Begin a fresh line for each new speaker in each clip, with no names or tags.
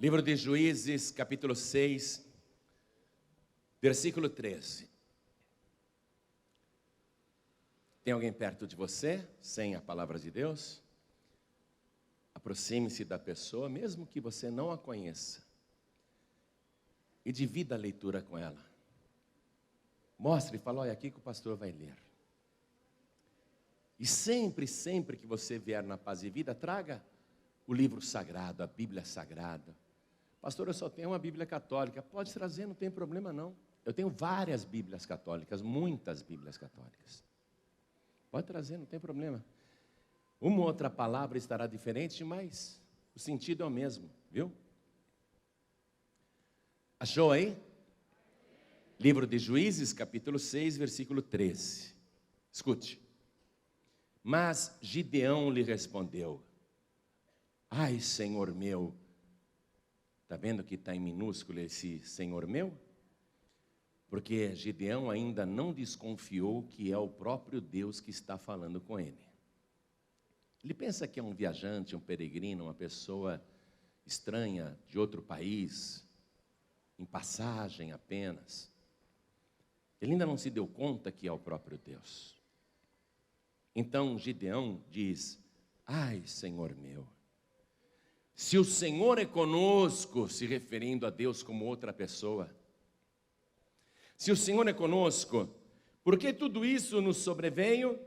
Livro de Juízes, capítulo 6, versículo 13. Tem alguém perto de você, sem a palavra de Deus? Aproxime-se da pessoa, mesmo que você não a conheça, e divida a leitura com ela. Mostre e fala, olha, aqui que o pastor vai ler. E sempre que você vier na Paz e Vida, traga o livro sagrado, a Bíblia Sagrada. Pastor, eu só tenho uma Bíblia católica. Pode trazer, não tem problema não. Eu tenho várias Bíblias católicas, muitas Bíblias católicas. Pode trazer, não tem problema. Uma outra palavra estará diferente, mas o sentido é o mesmo, viu? Achou aí? Livro de Juízes, capítulo 6, versículo 13. Escute. Mas Gideão lhe respondeu, ai, Senhor meu. Está vendo que está em minúsculo esse Senhor meu? Porque Gideão ainda não desconfiou que é o próprio Deus que está falando com ele. Ele pensa que é um viajante, um peregrino, uma pessoa estranha de outro país, em passagem apenas. Ele ainda não se deu conta que é o próprio Deus. Então Gideão diz, ai, Senhor meu, se o Senhor é conosco, se referindo a Deus como outra pessoa, se o Senhor é conosco, por que tudo isso nos sobreveio?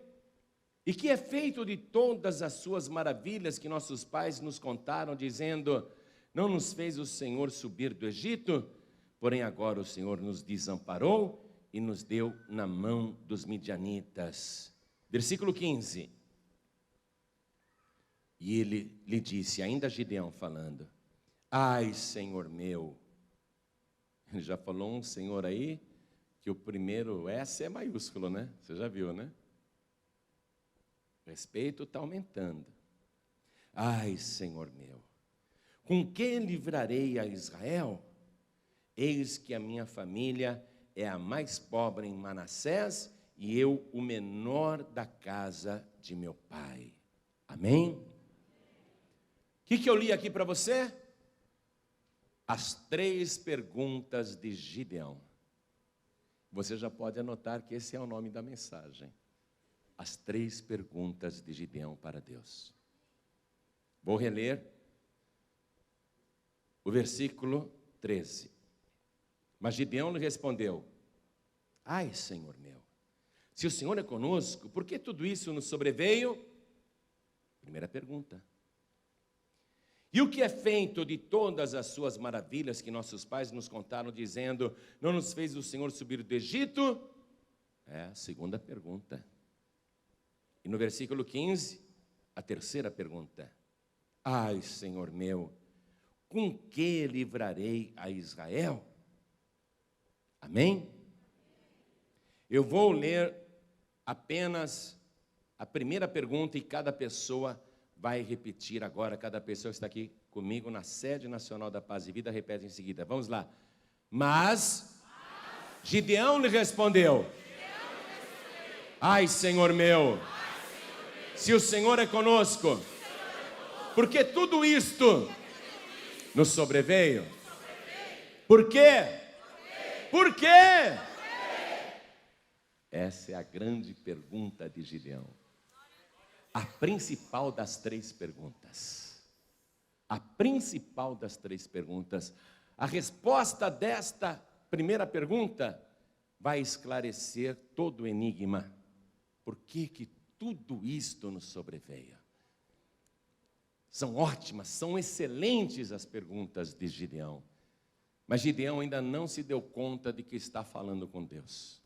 E que é feito de todas as suas maravilhas que nossos pais nos contaram, dizendo, não nos fez o Senhor subir do Egito, porém agora o Senhor nos desamparou e nos deu na mão dos midianitas. Versículo 15. E ele lhe disse, ainda Gideão falando, ai, Senhor meu. Ele já falou um Senhor aí, que o primeiro S é maiúsculo, né? Você já viu, né? O respeito está aumentando. Ai, Senhor meu, com que livrarei a Israel? Eis que a minha família é a mais pobre em Manassés, e eu o menor da casa de meu pai. Amém? O que eu li aqui para você? As 3 perguntas de Gideão. Você já pode anotar que esse é o nome da mensagem. As 3 perguntas de Gideão para Deus. Vou reler o versículo 13. Mas Gideão lhe respondeu, ai, Senhor meu, se o Senhor é conosco, por que tudo isso nos sobreveio? Primeira pergunta. E o que é feito de todas as suas maravilhas que nossos pais nos contaram, dizendo, não nos fez o Senhor subir do Egito? É a segunda pergunta. E no versículo 15, a terceira pergunta. Ai, Senhor meu, com que livrarei a Israel? Amém? Eu vou ler apenas a primeira pergunta e cada pessoa vai repetir agora, cada pessoa que está aqui comigo na sede nacional da Paz e Vida, repete em seguida. Vamos lá. Mas Gideão lhe respondeu, ai, Senhor meu, se o Senhor é conosco, porque tudo isto nos sobreveio? Por quê? Por quê? Essa é a grande pergunta de Gideão. A principal das 3 perguntas. A principal das 3 perguntas. A resposta desta primeira pergunta vai esclarecer todo o enigma. Por que tudo isto nos sobreveio? São ótimas, são excelentes as perguntas de Gideão. Mas Gideão ainda não se deu conta de que está falando com Deus.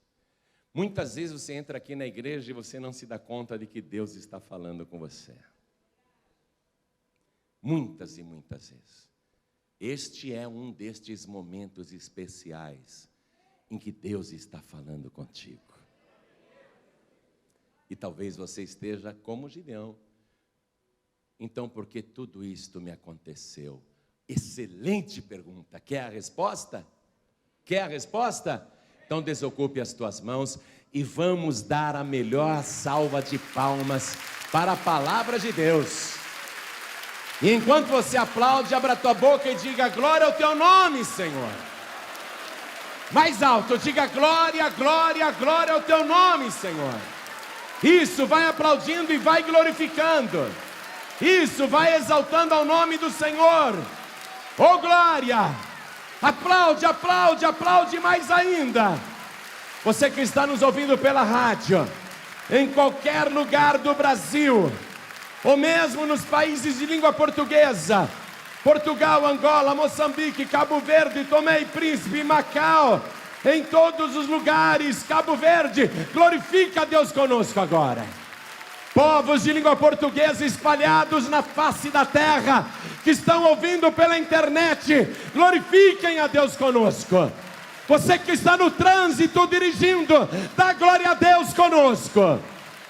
Muitas vezes você entra aqui na igreja e você não se dá conta de que Deus está falando com você. Muitas e muitas vezes. Este é um destes momentos especiais em que Deus está falando contigo. E talvez você esteja como Gideão. Então, por que tudo isto me aconteceu? Excelente pergunta. Quer a resposta? Quer a resposta? Então desocupe as tuas mãos e vamos dar a melhor salva de palmas para a palavra de Deus. E enquanto você aplaude, abra a tua boca e diga: glória ao teu nome, Senhor. Mais alto, diga: glória, glória, glória ao teu nome, Senhor. Isso, vai aplaudindo e vai glorificando. Isso, vai exaltando ao nome do Senhor. Oh glória! Aplaude, aplaude, aplaude mais ainda. Você que está nos ouvindo pela rádio, em qualquer lugar do Brasil, ou mesmo nos países de língua portuguesa, Portugal, Angola, Moçambique, Cabo Verde, Tomé e Príncipe, Macau, em todos os lugares, Cabo Verde, glorifica a Deus conosco agora. Povos de língua portuguesa espalhados na face da terra, que estão ouvindo pela internet, glorifiquem a Deus conosco. Você que está no trânsito dirigindo, dá glória a Deus conosco.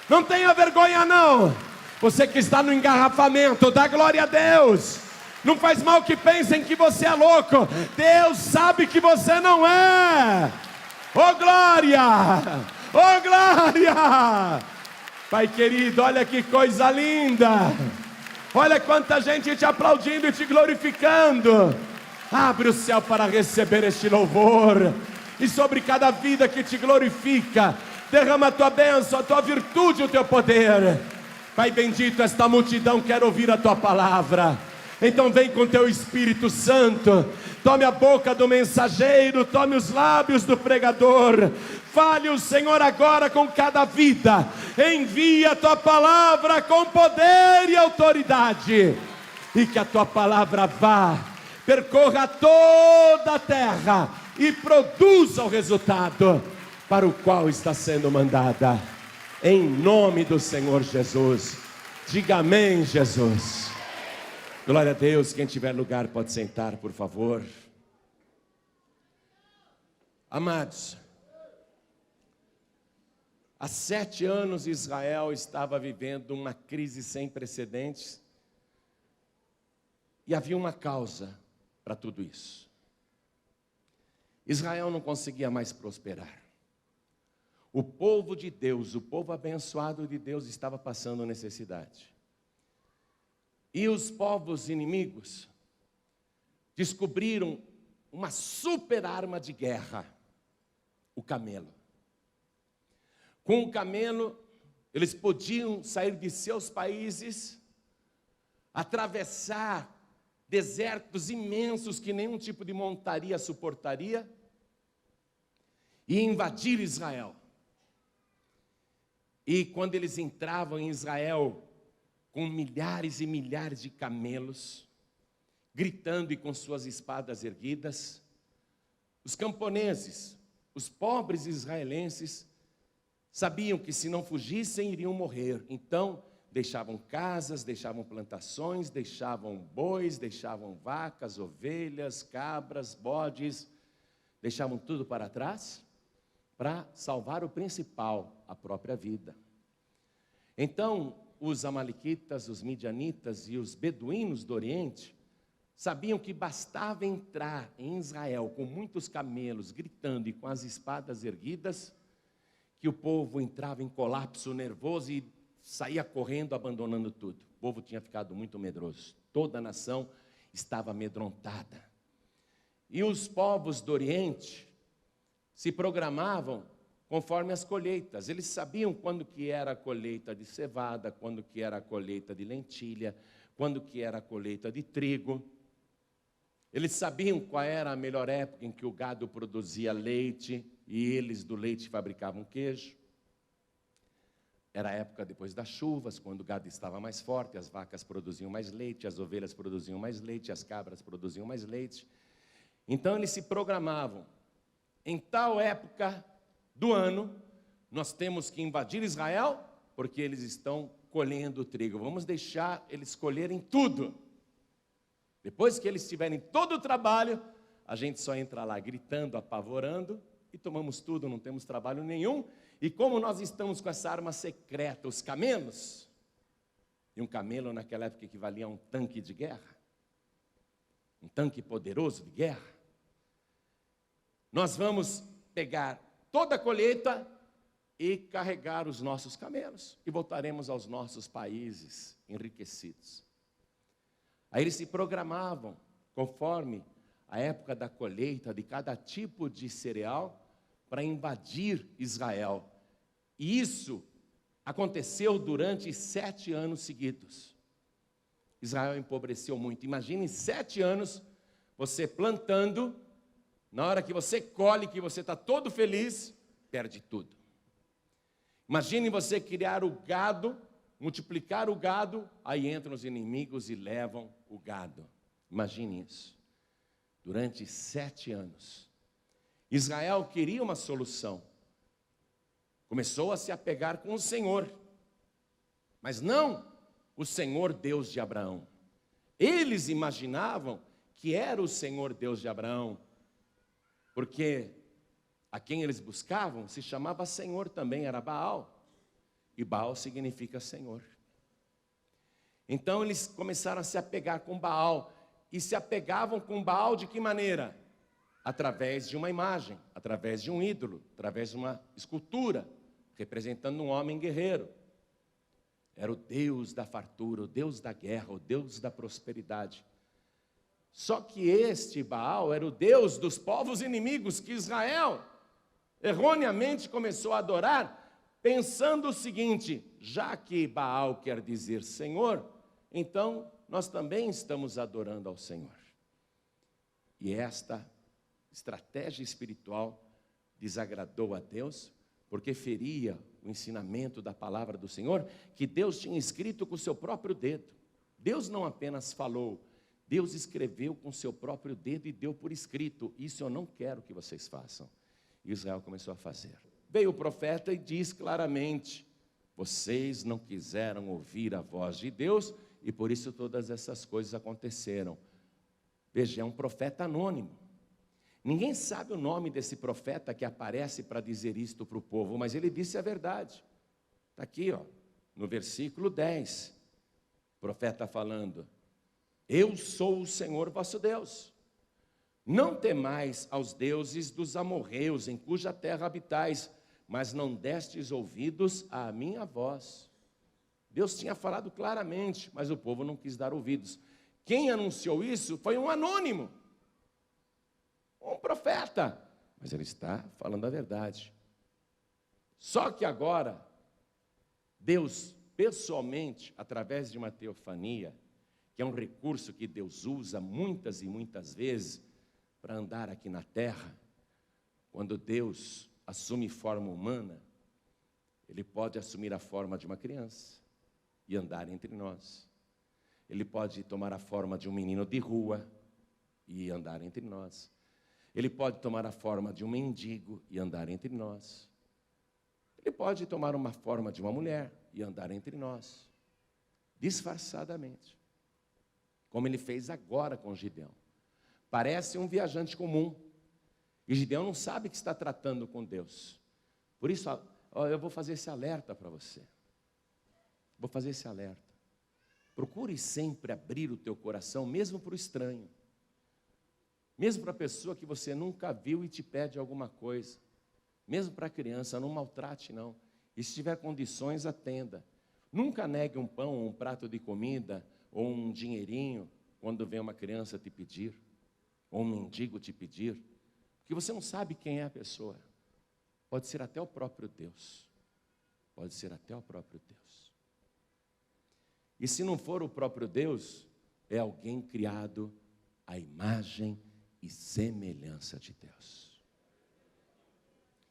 Não tenha vergonha não. Você que está no engarrafamento, dá glória a Deus. Não faz mal que pensem que você é louco. Deus sabe que você não é. Oh glória! Oh glória! Pai querido, olha que coisa linda. Olha quanta gente te aplaudindo e te glorificando. Abre o céu para receber este louvor. E sobre cada vida que te glorifica, derrama a tua bênção, a tua virtude, o teu poder. Pai bendito, esta multidão quer ouvir a tua palavra. Então vem com teu Espírito Santo. Tome a boca do mensageiro, tome os lábios do pregador. Fale o Senhor agora com cada vida. Envia a tua palavra com poder e autoridade. E que a tua palavra vá, percorra toda a terra e produza o resultado para o qual está sendo mandada. Em nome do Senhor Jesus. Diga amém, Jesus. Glória a Deus. Quem tiver lugar pode sentar, por favor. Amados, há 7 anos Israel estava vivendo uma crise sem precedentes. E havia uma causa para tudo isso. Israel não conseguia mais prosperar. O povo de Deus, o povo abençoado de Deus, estava passando necessidade. E os povos inimigos descobriram uma super arma de guerra: o camelo. Com o camelo, eles podiam sair de seus países, atravessar desertos imensos que nenhum tipo de montaria suportaria, e invadir Israel. E quando eles entravam em Israel, com milhares e milhares de camelos, gritando e com suas espadas erguidas, os camponeses, os pobres israelenses, sabiam que se não fugissem iriam morrer. Então deixavam casas, deixavam plantações, deixavam bois, deixavam vacas, ovelhas, cabras, bodes, deixavam tudo para trás para salvar o principal, a própria vida. Então os amalequitas, os midianitas e os beduínos do Oriente sabiam que bastava entrar em Israel com muitos camelos, gritando e com as espadas erguidas, que o povo entrava em colapso nervoso e saía correndo, abandonando tudo. O povo tinha ficado muito medroso. Toda a nação estava amedrontada. E os povos do Oriente se programavam conforme as colheitas. Eles sabiam quando que era a colheita de cevada, quando que era a colheita de lentilha, quando que era a colheita de trigo. Eles sabiam qual era a melhor época em que o gado produzia leite e eles do leite fabricavam queijo. Era a época depois das chuvas, quando o gado estava mais forte, as vacas produziam mais leite, as ovelhas produziam mais leite, as cabras produziam mais leite. Então eles se programavam. Em tal época do ano, nós temos que invadir Israel, porque eles estão colhendo o trigo. Vamos deixar eles colherem tudo. Depois que eles tiverem todo o trabalho, a gente só entra lá gritando, apavorando, e tomamos tudo, não temos trabalho nenhum. E como nós estamos com essa arma secreta, os camelos, e um camelo naquela época equivalia a um tanque de guerra, um tanque poderoso de guerra, nós vamos pegar toda a colheita e carregar os nossos camelos, e voltaremos aos nossos países enriquecidos. Aí eles se programavam conforme a época da colheita de cada tipo de cereal para invadir Israel. E isso aconteceu durante 7 anos seguidos. Israel empobreceu muito. Imagine 7 anos você plantando, na hora que você colhe, que você está todo feliz, perde tudo. Imagine você criar o gado, multiplicar o gado, aí entram os inimigos e levam o gado. Imagine isso. Durante 7 anos. Israel queria uma solução. Começou a se apegar com o Senhor. Mas não o Senhor Deus de Abraão. Eles imaginavam que era o Senhor Deus de Abraão. Porque a quem eles buscavam se chamava Senhor também, era Baal. E Baal significa Senhor. Então eles começaram a se apegar com Baal. E se apegavam com Baal de que maneira? Através de uma imagem, através de um ídolo, através de uma escultura, representando um homem guerreiro. Era o Deus da fartura, o Deus da guerra, o Deus da prosperidade. Só que este Baal era o Deus dos povos inimigos que Israel erroneamente começou a adorar, pensando o seguinte: já que Baal quer dizer Senhor, então nós também estamos adorando ao Senhor. E esta estratégia espiritual desagradou a Deus, porque feria o ensinamento da palavra do Senhor, que Deus tinha escrito com o seu próprio dedo. Deus não apenas falou, Deus escreveu com o seu próprio dedo e deu por escrito: isso eu não quero que vocês façam. E Israel começou a fazer. Veio o profeta e diz claramente: vocês não quiseram ouvir a voz de Deus, e por isso todas essas coisas aconteceram. Veja, é um profeta anônimo. Ninguém sabe o nome desse profeta que aparece para dizer isto para o povo, mas ele disse a verdade. Está aqui, ó, no versículo 10. O profeta falando: eu sou o Senhor vosso Deus. Não temais aos deuses dos amorreus, em cuja terra habitais, mas não destes ouvidos à minha voz. Deus tinha falado claramente, mas o povo não quis dar ouvidos. Quem anunciou isso foi um anônimo, um profeta, mas ele está falando a verdade. Só que agora, Deus pessoalmente, através de uma teofania, que é um recurso que Deus usa muitas e muitas vezes para andar aqui na terra, quando Deus assume forma humana, Ele pode assumir a forma de uma criança e andar entre nós. Ele pode tomar a forma de um menino de rua e andar entre nós. Ele pode tomar a forma de um mendigo e andar entre nós. Ele pode tomar uma forma de uma mulher e andar entre nós, disfarçadamente, como ele fez agora com Gideão. Parece um viajante comum, e Gideão não sabe que está tratando com Deus. Por isso, eu vou fazer esse alerta para você. Vou fazer esse alerta. Procure sempre abrir o teu coração, mesmo para o estranho. Mesmo para a pessoa que você nunca viu e te pede alguma coisa. Mesmo para a criança, não maltrate não. E se tiver condições, atenda. Nunca negue um pão, um prato de comida, ou um dinheirinho, quando vem uma criança te pedir, ou um mendigo te pedir. Porque você não sabe quem é a pessoa. Pode ser até o próprio Deus. Pode ser até o próprio Deus. E se não for o próprio Deus, é alguém criado à imagem e semelhança de Deus.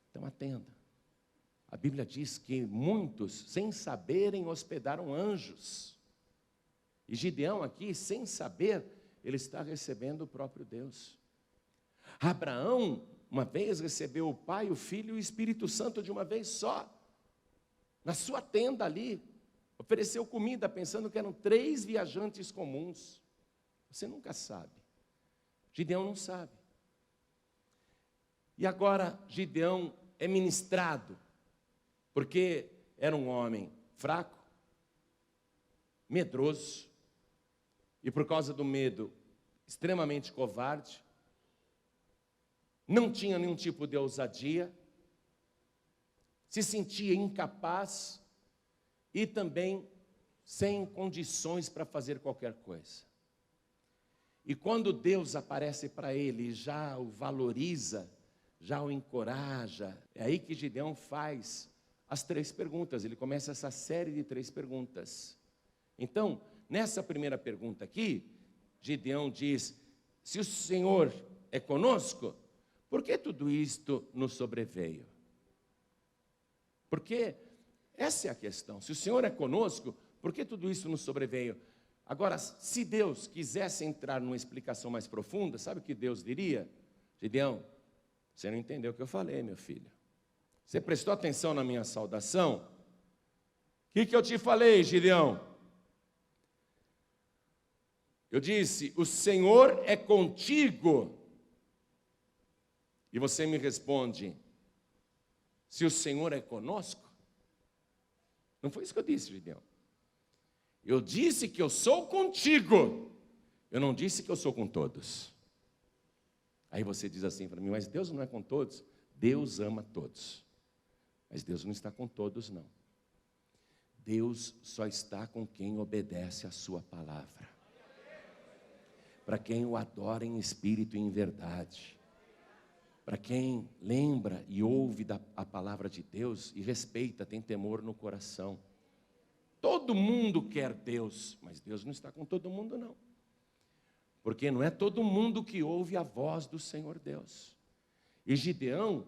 Então atenda. A Bíblia diz que muitos, sem saberem, hospedaram anjos. E Gideão aqui, sem saber, ele está recebendo o próprio Deus. Abraão, uma vez, recebeu o Pai, o Filho e o Espírito Santo de uma vez só. Na sua tenda ali, ofereceu comida pensando que eram 3 viajantes comuns. Você nunca sabe. Gideão não sabe. E agora Gideão é ministrado, porque era um homem fraco, medroso, e por causa do medo, extremamente covarde, não tinha nenhum tipo de ousadia, se sentia incapaz e também sem condições para fazer qualquer coisa. E quando Deus aparece para ele, já o valoriza, já o encoraja, é aí que Gideão faz as 3 perguntas. Ele começa essa série de 3 perguntas. Então, nessa primeira pergunta aqui, Gideão diz: se o Senhor é conosco, por que tudo isto nos sobreveio? Porque essa é a questão. Se o Senhor é conosco, por que tudo isso nos sobreveio? Agora, se Deus quisesse entrar numa explicação mais profunda, sabe o que Deus diria? Gideão, você não entendeu o que eu falei, meu filho. Você prestou atenção na minha saudação? O que eu te falei, Gideão? Eu disse: o Senhor é contigo. E você me responde: se o Senhor é conosco? Não foi isso que eu disse, Gideão. Eu disse que eu sou contigo. Eu não disse que eu sou com todos. Aí você diz assim para mim: mas Deus não é com todos? Deus ama todos. Mas Deus não está com todos, não. Deus só está com quem obedece a sua palavra. Para quem o adora em espírito e em verdade. Para quem lembra e ouve a palavra de Deus e respeita, tem temor no coração. Todo mundo quer Deus, mas Deus não está com todo mundo, não. Porque não é todo mundo que ouve a voz do Senhor Deus. E Gideão,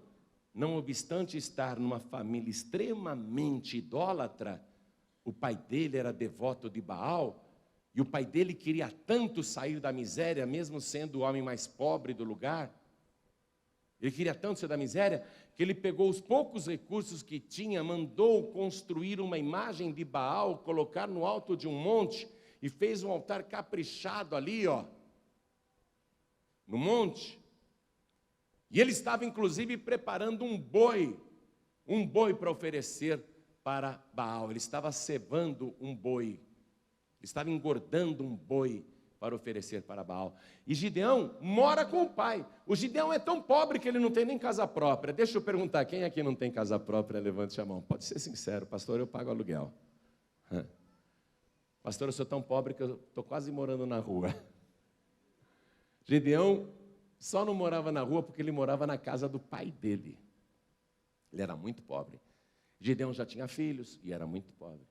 não obstante estar numa família extremamente idólatra, o pai dele era devoto de Baal, e o pai dele queria tanto sair da miséria, mesmo sendo o homem mais pobre do lugar. Ele queria tanto sair da miséria, que ele pegou os poucos recursos que tinha, mandou construir uma imagem de Baal, colocar no alto de um monte, e fez um altar caprichado ali, no monte. E ele estava inclusive preparando um boi para oferecer para Baal. Ele estava cevando um boi, estava engordando um boi para oferecer para Baal. E Gideão mora com o pai. O Gideão é tão pobre que ele não tem nem casa própria. Deixa eu perguntar, quem aqui não tem casa própria? Levante a mão. Pode ser sincero: pastor, eu pago aluguel. Pastor, eu sou tão pobre que eu estou quase morando na rua. Gideão só não morava na rua porque ele morava na casa do pai dele. Ele era muito pobre. Gideão já tinha filhos e era muito pobre.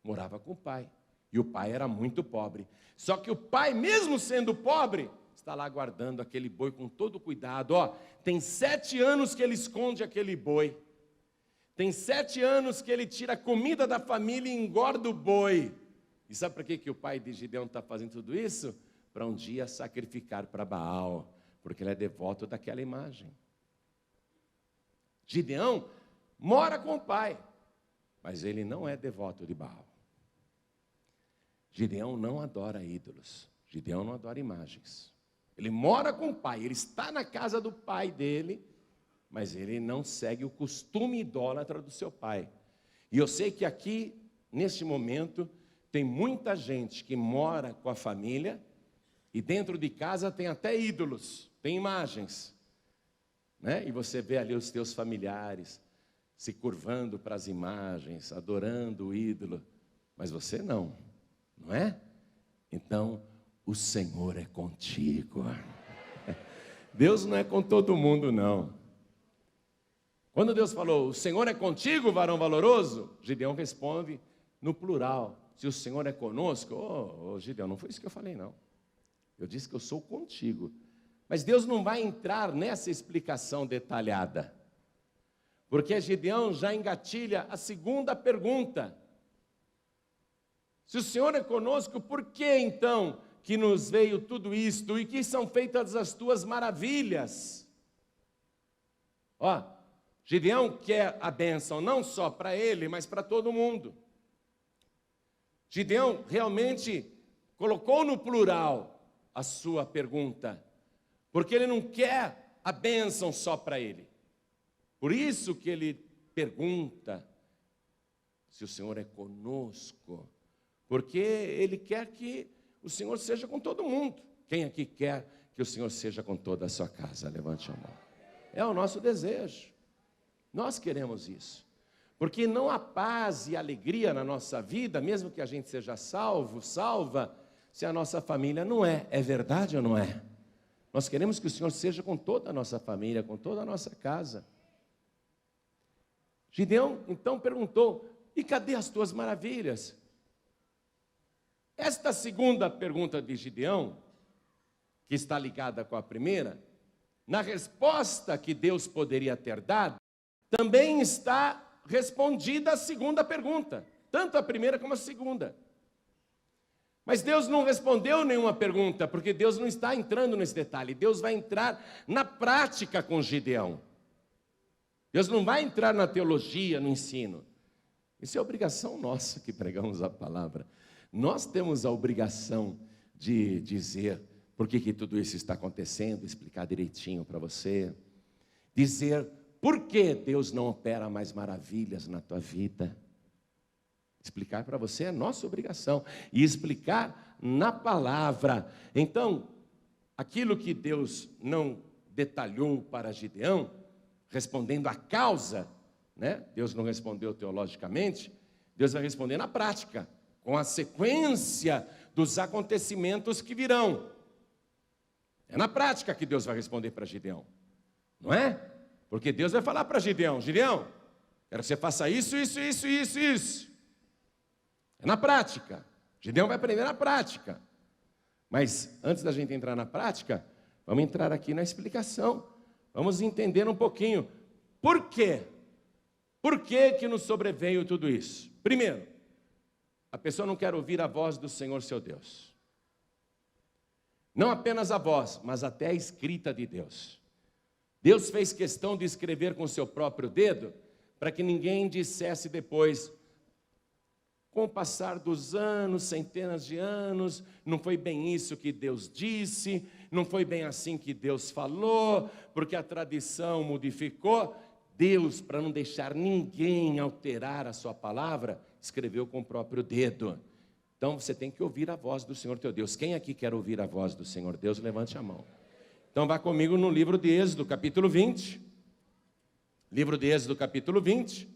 Morava com o pai. E o pai era muito pobre. Só que o pai, mesmo sendo pobre, está lá guardando aquele boi com todo cuidado. Tem 7 anos que ele esconde aquele boi. Tem 7 anos que ele tira a comida da família e engorda o boi. E sabe para que o pai de Gideão está fazendo tudo isso? Para um dia sacrificar para Baal, porque ele é devoto daquela imagem. Gideão mora com o pai, mas ele não é devoto de Baal. Gideão não adora ídolos. Gideão não adora imagens. Ele mora com o pai, ele está na casa do pai dele, mas ele não segue o costume idólatra do seu pai. E eu sei que aqui, neste momento, tem muita gente que mora com a família e dentro de casa tem até ídolos, tem imagens, né? E você vê ali os teus familiares se curvando para as imagens, adorando o ídolo, mas você não é? Então, o Senhor é contigo. Deus não é com todo mundo, não. Quando Deus falou: o Senhor é contigo, varão valoroso, Gideão responde no plural: se o Senhor é conosco. Gideão, não foi isso que eu falei, não. Eu disse que eu sou contigo. Mas Deus não vai entrar nessa explicação detalhada, porque Gideão já engatilha a segunda pergunta. Se o Senhor é conosco, por que então que nos veio tudo isto e que são feitas as tuas maravilhas? Gideão quer a bênção não só para ele, mas para todo mundo. Gideão realmente colocou no plural a sua pergunta, porque ele não quer a bênção só para ele. Por isso que ele pergunta se o Senhor é conosco, porque ele quer que o Senhor seja com todo mundo. Quem aqui quer que o Senhor seja com toda a sua casa? Levante a mão. É o nosso desejo. Nós queremos isso. Porque não há paz e alegria na nossa vida, mesmo que a gente seja salvo, salva, se a nossa família não é. É verdade ou não é? Nós queremos que o Senhor seja com toda a nossa família, com toda a nossa casa. Gideão então perguntou: e cadê as tuas maravilhas? Esta segunda pergunta de Gideão, que está ligada com a primeira, na resposta que Deus poderia ter dado, também está respondida a segunda pergunta, tanto a primeira como a segunda. Mas Deus não respondeu nenhuma pergunta, porque Deus não está entrando nesse detalhe. Deus vai entrar na prática com Gideão. Deus não vai entrar na teologia, no ensino. Isso é obrigação nossa que pregamos a palavra. Nós temos a obrigação de dizer por que tudo isso está acontecendo, explicar direitinho para você. Dizer por que Deus não opera mais maravilhas na tua vida. Explicar para você é nossa obrigação. E explicar na palavra. Então, aquilo que Deus não detalhou para Gideão, respondendo à causa, né? Deus não respondeu teologicamente, Deus vai responder na prática, com a sequência dos acontecimentos que virão. É na prática que Deus vai responder para Gideão, não é? Porque Deus vai falar para Gideão: Gideão, quero que você faça isso, isso, isso, isso, isso. É na prática. Gideão vai aprender na prática. Mas antes da gente entrar na prática, vamos entrar aqui na explicação. Vamos entender um pouquinho. Por quê? Por que nos sobreveio tudo isso? Primeiro, a pessoa não quer ouvir a voz do Senhor seu Deus. Não apenas a voz, mas até a escrita de Deus. Deus fez questão de escrever com o seu próprio dedo, para que ninguém dissesse depois: com o passar dos anos, centenas de anos, não foi bem isso que Deus disse, não foi bem assim que Deus falou, porque a tradição modificou. Deus, para não deixar ninguém alterar a sua palavra, escreveu com o próprio dedo. Então você tem que ouvir a voz do Senhor teu Deus. Quem aqui quer ouvir a voz do Senhor Deus, levante a mão. Então vá comigo no livro de Êxodo, capítulo 20. Livro de Êxodo, capítulo 20,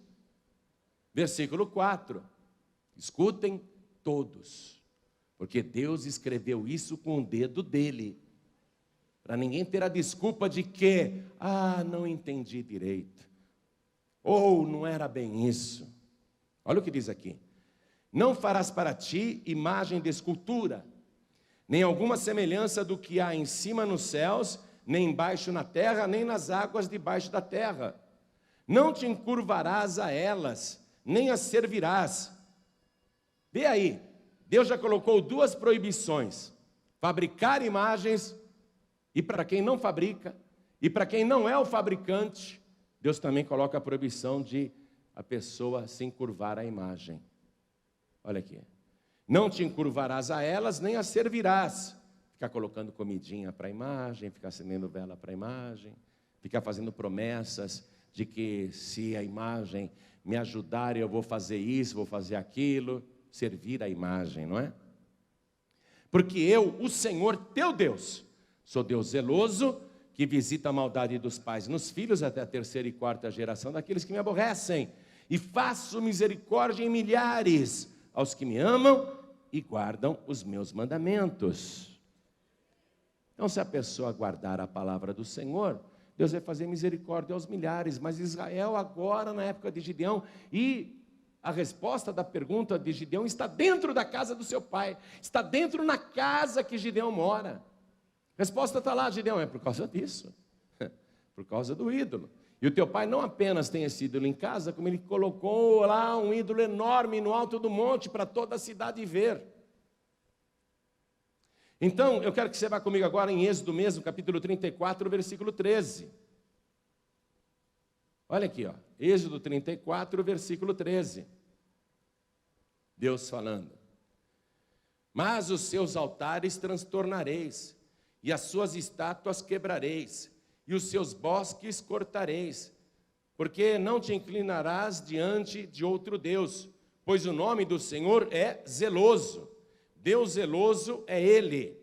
versículo 4. Escutem todos, porque Deus escreveu isso com o dedo dele, para ninguém ter a desculpa de que, não entendi direito, ou não era bem isso. Olha o que diz aqui: não farás para ti imagem de escultura, nem alguma semelhança do que há em cima nos céus, nem embaixo na terra, nem nas águas debaixo da terra. Não te encurvarás a elas, nem as servirás. Vê aí, Deus já colocou duas proibições: fabricar imagens, e para quem não fabrica, e para quem não é o fabricante, Deus também coloca a proibição de a pessoa se encurvar à imagem. Olha aqui: não te encurvarás a elas, nem as servirás. Ficar colocando comidinha para a imagem, ficar acendendo vela para a imagem, ficar fazendo promessas de que se a imagem me ajudar, eu vou fazer isso, vou fazer aquilo. Servir a imagem, não é? Porque eu, o Senhor teu Deus, sou Deus zeloso, que visita a maldade dos pais nos filhos até a terceira e quarta geração daqueles que me aborrecem, e faço misericórdia em milhares aos que me amam e guardam os meus mandamentos. Então, se a pessoa guardar a palavra do Senhor, Deus vai fazer misericórdia aos milhares. Mas Israel agora, na época de Gideão, e a resposta da pergunta de Gideão está dentro da casa do seu pai, está dentro na casa que Gideão mora. A resposta está lá: Gideão, é por causa disso, por causa do ídolo. E o teu pai não apenas tem esse ídolo em casa, como ele colocou lá um ídolo enorme no alto do monte para toda a cidade ver. Então, eu quero que você vá comigo agora em Êxodo mesmo, capítulo 34, versículo 13. Olha aqui, ó, Êxodo 34, versículo 13. Deus falando: mas os seus altares transtornareis, e as suas estátuas quebrareis, e os seus bosques cortareis, porque não te inclinarás diante de outro Deus, pois o nome do Senhor é zeloso. Deus zeloso é Ele,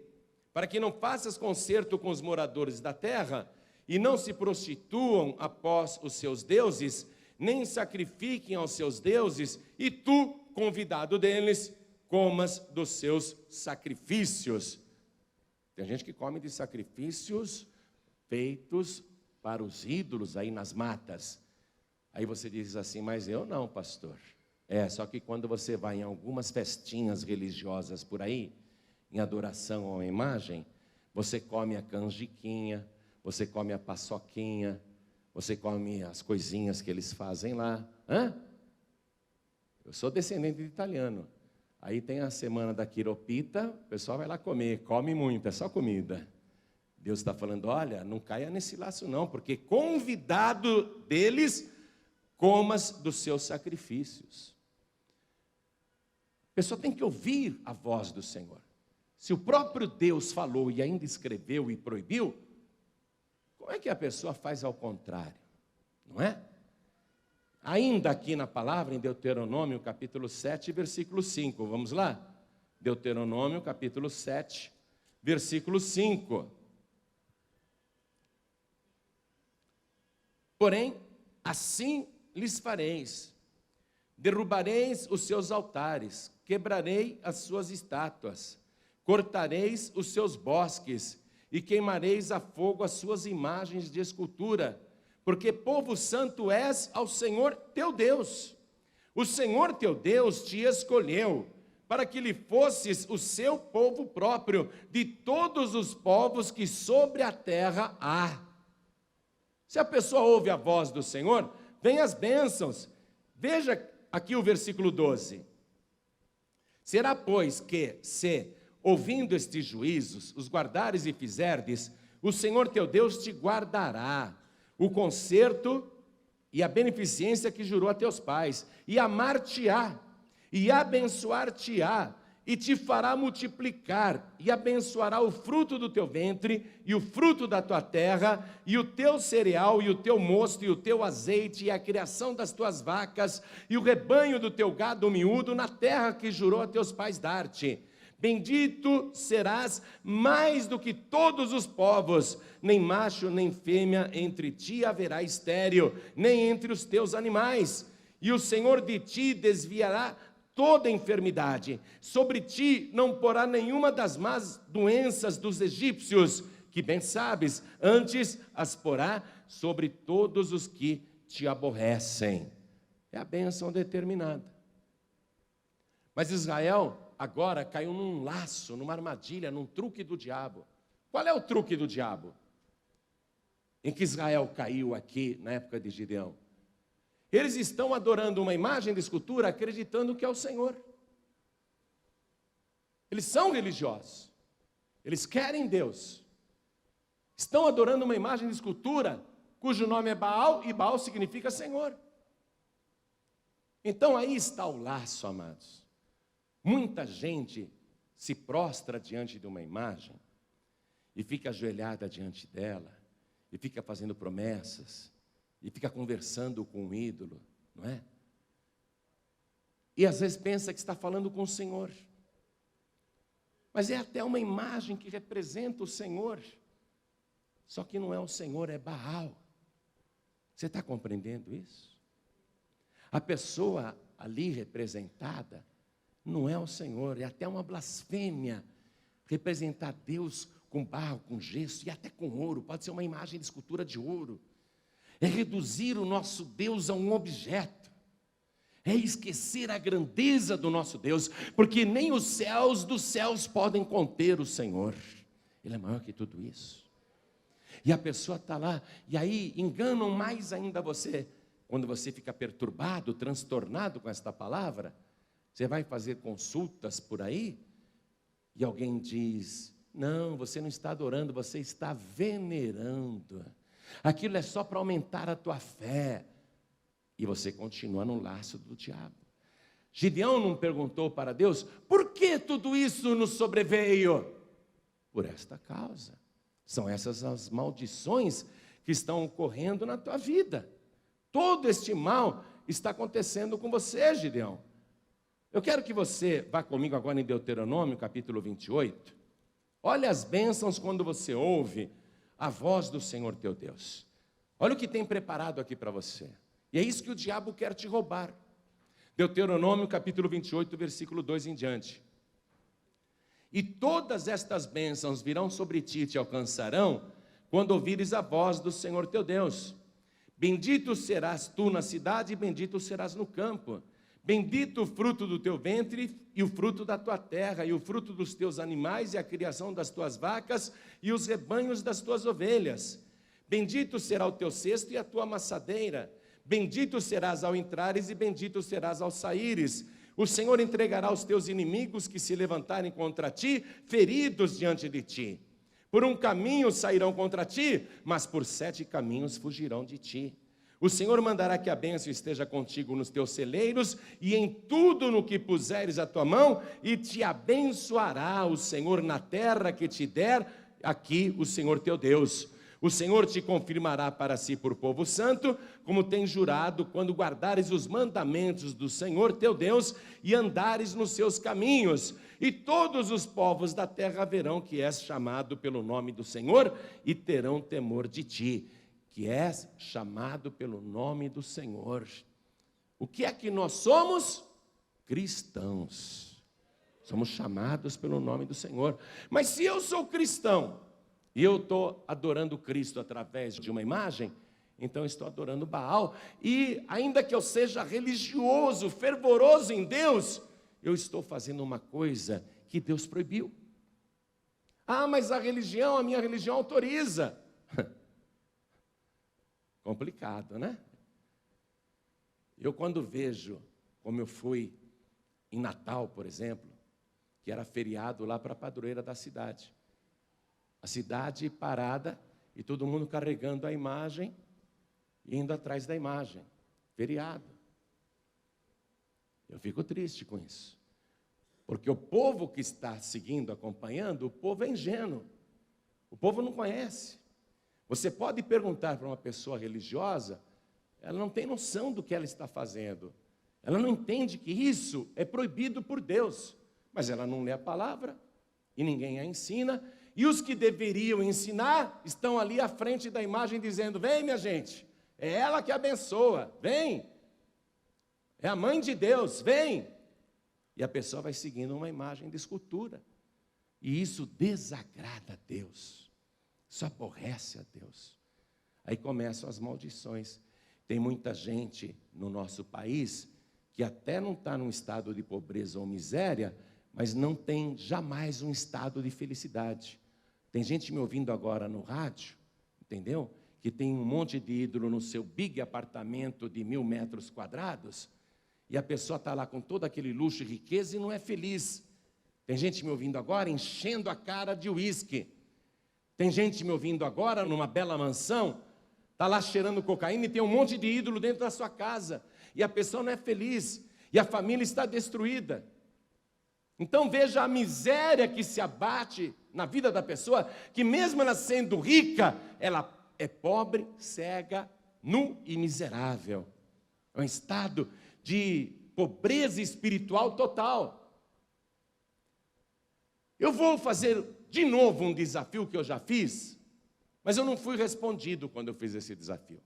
para que não faças concerto com os moradores da terra, e não se prostituam após os seus deuses, nem sacrifiquem aos seus deuses, e tu, convidado deles, comas dos seus sacrifícios. Tem gente que come de sacrifícios feitos para os ídolos aí nas matas. Aí você diz assim, mas eu não, pastor. Só que quando você vai em algumas festinhas religiosas por aí, em adoração a uma imagem, você come a canjiquinha, você come a paçoquinha, você come as coisinhas que eles fazem lá. Eu sou descendente de italiano. Aí tem a semana da quiropita, o pessoal vai lá comer, come muito, é só comida. Deus está falando, olha, não caia nesse laço não, porque convidado deles, comas dos seus sacrifícios. A pessoa tem que ouvir a voz do Senhor. Se o próprio Deus falou e ainda escreveu e proibiu, como é que a pessoa faz ao contrário? Não é? Ainda aqui na palavra, em Deuteronômio, capítulo 7, versículo 5. Vamos lá? Deuteronômio, capítulo 7, versículo 5. Porém, assim lhes fareis. Derrubareis os seus altares, quebrarei as suas estátuas, cortareis os seus bosques e queimareis a fogo as suas imagens de escultura, porque povo santo és ao Senhor teu Deus. O Senhor teu Deus te escolheu para que lhe fosses o seu povo próprio de todos os povos que sobre a terra há. Se a pessoa ouve a voz do Senhor, vem as bênçãos. Veja aqui o versículo 12. Será, pois, que se, ouvindo estes juízos, os guardares e fizerdes, o Senhor teu Deus te guardará o conserto e a beneficência que jurou a teus pais, e amar-te-á, e abençoar-te-á, e te fará multiplicar, e abençoará o fruto do teu ventre, e o fruto da tua terra, e o teu cereal, e o teu mosto, e o teu azeite, e a criação das tuas vacas, e o rebanho do teu gado miúdo, na terra que jurou a teus pais dar-te. Bendito serás mais do que todos os povos, nem macho nem fêmea entre ti haverá estéril, nem entre os teus animais. E o Senhor de ti desviará toda enfermidade, sobre ti não porá nenhuma das más doenças dos egípcios, que bem sabes, antes as porá sobre todos os que te aborrecem. É a bênção determinada. Mas Israel agora caiu num laço, numa armadilha, num truque do diabo. Qual é o truque do diabo? Em que Israel caiu aqui na época de Gideão. Eles estão adorando uma imagem de escultura, acreditando que é o Senhor. Eles são religiosos. Eles querem Deus. Estão adorando uma imagem de escultura, cujo nome é Baal, e Baal significa Senhor. Então aí está o laço, amados. Muita gente se prostra diante de uma imagem e fica ajoelhada diante dela e fica fazendo promessas e fica conversando com um ídolo, não é? E às vezes pensa que está falando com o Senhor, mas é até uma imagem que representa o Senhor, só que não é o Senhor, é Baal. Você está compreendendo isso? A pessoa ali representada não é o Senhor, é até uma blasfêmia representar Deus com barro, com gesso e até com ouro. Pode ser uma imagem de escultura de ouro. É reduzir o nosso Deus a um objeto. É esquecer a grandeza do nosso Deus, porque nem os céus dos céus podem conter o Senhor. Ele é maior que tudo isso. E a pessoa está lá, e aí enganam mais ainda você. Quando você fica perturbado, transtornado com esta palavra, você vai fazer consultas por aí, e alguém diz, não, você não está adorando, você está venerando. Aquilo é só para aumentar a tua fé. E você continua no laço do diabo. Gideão não perguntou para Deus, por que tudo isso nos sobreveio? Por esta causa. São essas as maldições que estão ocorrendo na tua vida. Todo este mal está acontecendo com você, Gideão. Eu quero que você vá comigo agora em Deuteronômio, capítulo 28. Olha as bênçãos quando você ouve a voz do Senhor teu Deus. Olha o que tem preparado aqui para você. E é isso que o diabo quer te roubar. Deuteronômio capítulo 28, versículo 2 em diante. E todas estas bênçãos virão sobre ti e te alcançarão, quando ouvires a voz do Senhor teu Deus. Bendito serás tu na cidade e bendito serás no campo. Bendito o fruto do teu ventre e o fruto da tua terra, e o fruto dos teus animais, e a criação das tuas vacas, e os rebanhos das tuas ovelhas. Bendito será o teu cesto e a tua amassadeira. Bendito serás ao entrares e bendito serás ao saíres. O Senhor entregará os teus inimigos que se levantarem contra ti, feridos diante de ti. Por um caminho sairão contra ti, mas por 7 caminhos fugirão de ti. O Senhor mandará que a bênção esteja contigo nos teus celeiros e em tudo no que puseres a tua mão, e te abençoará o Senhor na terra que te der aqui o Senhor teu Deus. O Senhor te confirmará para si por povo santo, como tem jurado, quando guardares os mandamentos do Senhor teu Deus e andares nos seus caminhos. E todos os povos da terra verão que és chamado pelo nome do Senhor e terão temor de ti, que és chamado pelo nome do Senhor. O que é que nós somos? Cristãos. Somos chamados pelo nome do Senhor. Mas se eu sou cristão e eu estou adorando Cristo através de uma imagem, então eu estou adorando Baal. E ainda que eu seja religioso, fervoroso em Deus, eu estou fazendo uma coisa que Deus proibiu. Ah, mas a minha religião autoriza. Complicado, né? Eu quando vejo, como eu fui em Natal, por exemplo, que era feriado lá para a padroeira da cidade. A cidade parada e todo mundo carregando a imagem e indo atrás da imagem. Feriado. Eu fico triste com isso. Porque o povo que está seguindo, acompanhando, o povo é ingênuo. O povo não conhece. Você pode perguntar para uma pessoa religiosa, ela não tem noção do que ela está fazendo. Ela não entende que isso é proibido por Deus. Mas ela não lê a palavra e ninguém a ensina. E os que deveriam ensinar estão ali à frente da imagem dizendo: vem, minha gente, é ela que abençoa, vem. É a mãe de Deus, vem. E a pessoa vai seguindo uma imagem de escultura. E isso desagrada a Deus. Isso aborrece a Deus. Aí começam as maldições. Tem muita gente no nosso país que até não está num estado de pobreza ou miséria, mas não tem jamais um estado de felicidade. Tem gente me ouvindo agora no rádio, entendeu? Que tem um monte de ídolo no seu big apartamento de 1.000 metros quadrados, e a pessoa está lá com todo aquele luxo e riqueza e não é feliz. Tem gente me ouvindo agora enchendo a cara de uísque. Tem gente me ouvindo agora numa bela mansão, está lá cheirando cocaína e tem um monte de ídolo dentro da sua casa. E a pessoa não é feliz, e a família está destruída. Então veja a miséria que se abate na vida da pessoa, que mesmo ela sendo rica, ela é pobre, cega, nu e miserável. É um estado de pobreza espiritual total. Eu vou fazer de novo um desafio que eu já fiz, mas eu não fui respondido quando eu fiz esse desafio.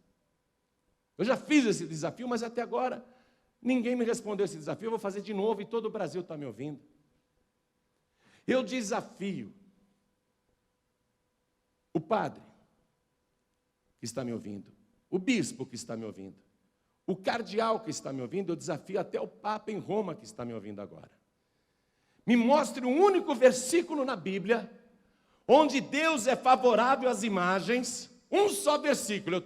Eu já fiz esse desafio, mas até agora ninguém me respondeu esse desafio. Eu vou fazer de novo e todo o Brasil está me ouvindo. Eu desafio o padre que está me ouvindo, o bispo que está me ouvindo, o cardeal que está me ouvindo, eu desafio até o Papa em Roma que está me ouvindo agora. Me mostre um único versículo na Bíblia onde Deus é favorável às imagens. Um só versículo.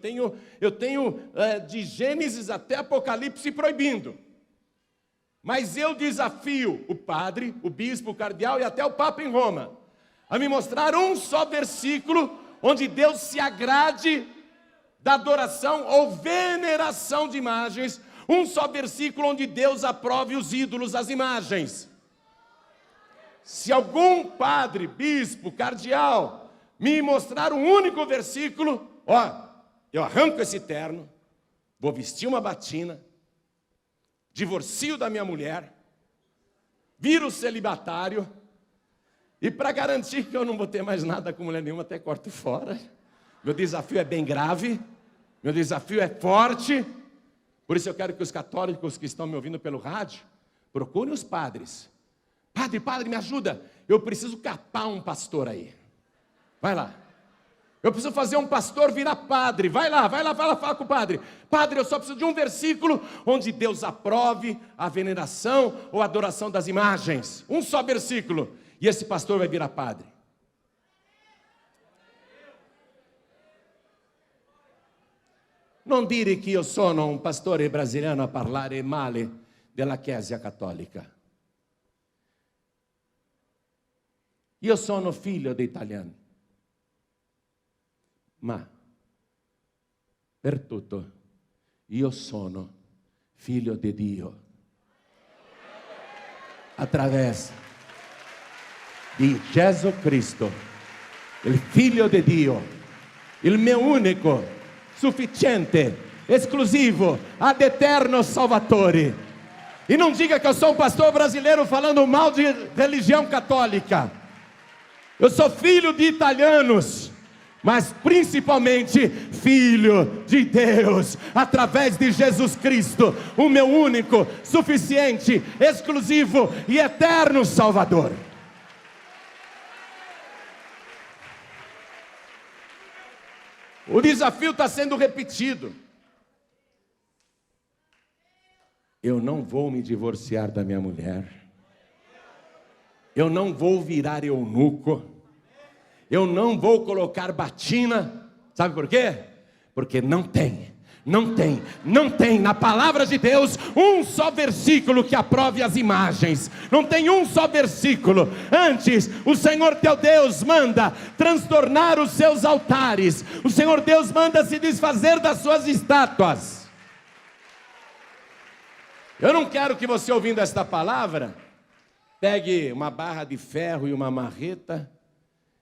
Eu tenho de Gênesis até Apocalipse proibindo. Mas eu desafio o padre, o bispo, o cardeal e até o Papa em Roma a me mostrar um só versículo onde Deus se agrade da adoração ou veneração de imagens. Um só versículo onde Deus aprove os ídolos, as imagens. Se algum padre, bispo, cardeal me mostrar um único versículo, eu arranco esse terno, vou vestir uma batina, divorcio da minha mulher, viro celibatário, e para garantir que eu não vou ter mais nada com mulher nenhuma, até corto fora. Meu desafio é bem grave, meu desafio é forte, Por isso eu quero que os católicos que estão me ouvindo pelo rádio, procurem os padres. Padre, me ajuda. Eu preciso capar um pastor aí. Vai lá. Eu preciso fazer um pastor virar padre. Vai lá, fala com o padre. Padre, eu só preciso de um versículo onde Deus aprove a veneração ou a adoração das imagens. Um só versículo. E esse pastor vai virar padre. Non dire che io sono un pastore brasiliano a parlare male della Chiesa cattolica. Io sono figlio di italiani, ma per tutto io sono figlio di Dio. Attraverso di Gesù Cristo, il figlio di Dio, il mio unico, sufficiente, esclusivo, ad eterno Salvatore. E não diga que eu sou um pastor brasileiro falando mal de religião católica. Eu sou filho de italianos, mas principalmente filho de Deus, através de Jesus Cristo, o meu único, suficiente, exclusivo e eterno Salvador. O desafio está sendo repetido. Eu não vou me divorciar da minha mulher. Eu não vou virar eunuco. Eu não vou colocar batina. Sabe por quê? Porque não tem na palavra de Deus um só versículo que aprove as imagens. Não tem um só versículo. Antes, o Senhor teu Deus manda transtornar os seus altares. O Senhor Deus manda se desfazer das suas estátuas. Eu não quero que você, ouvindo esta palavra, pegue uma barra de ferro e uma marreta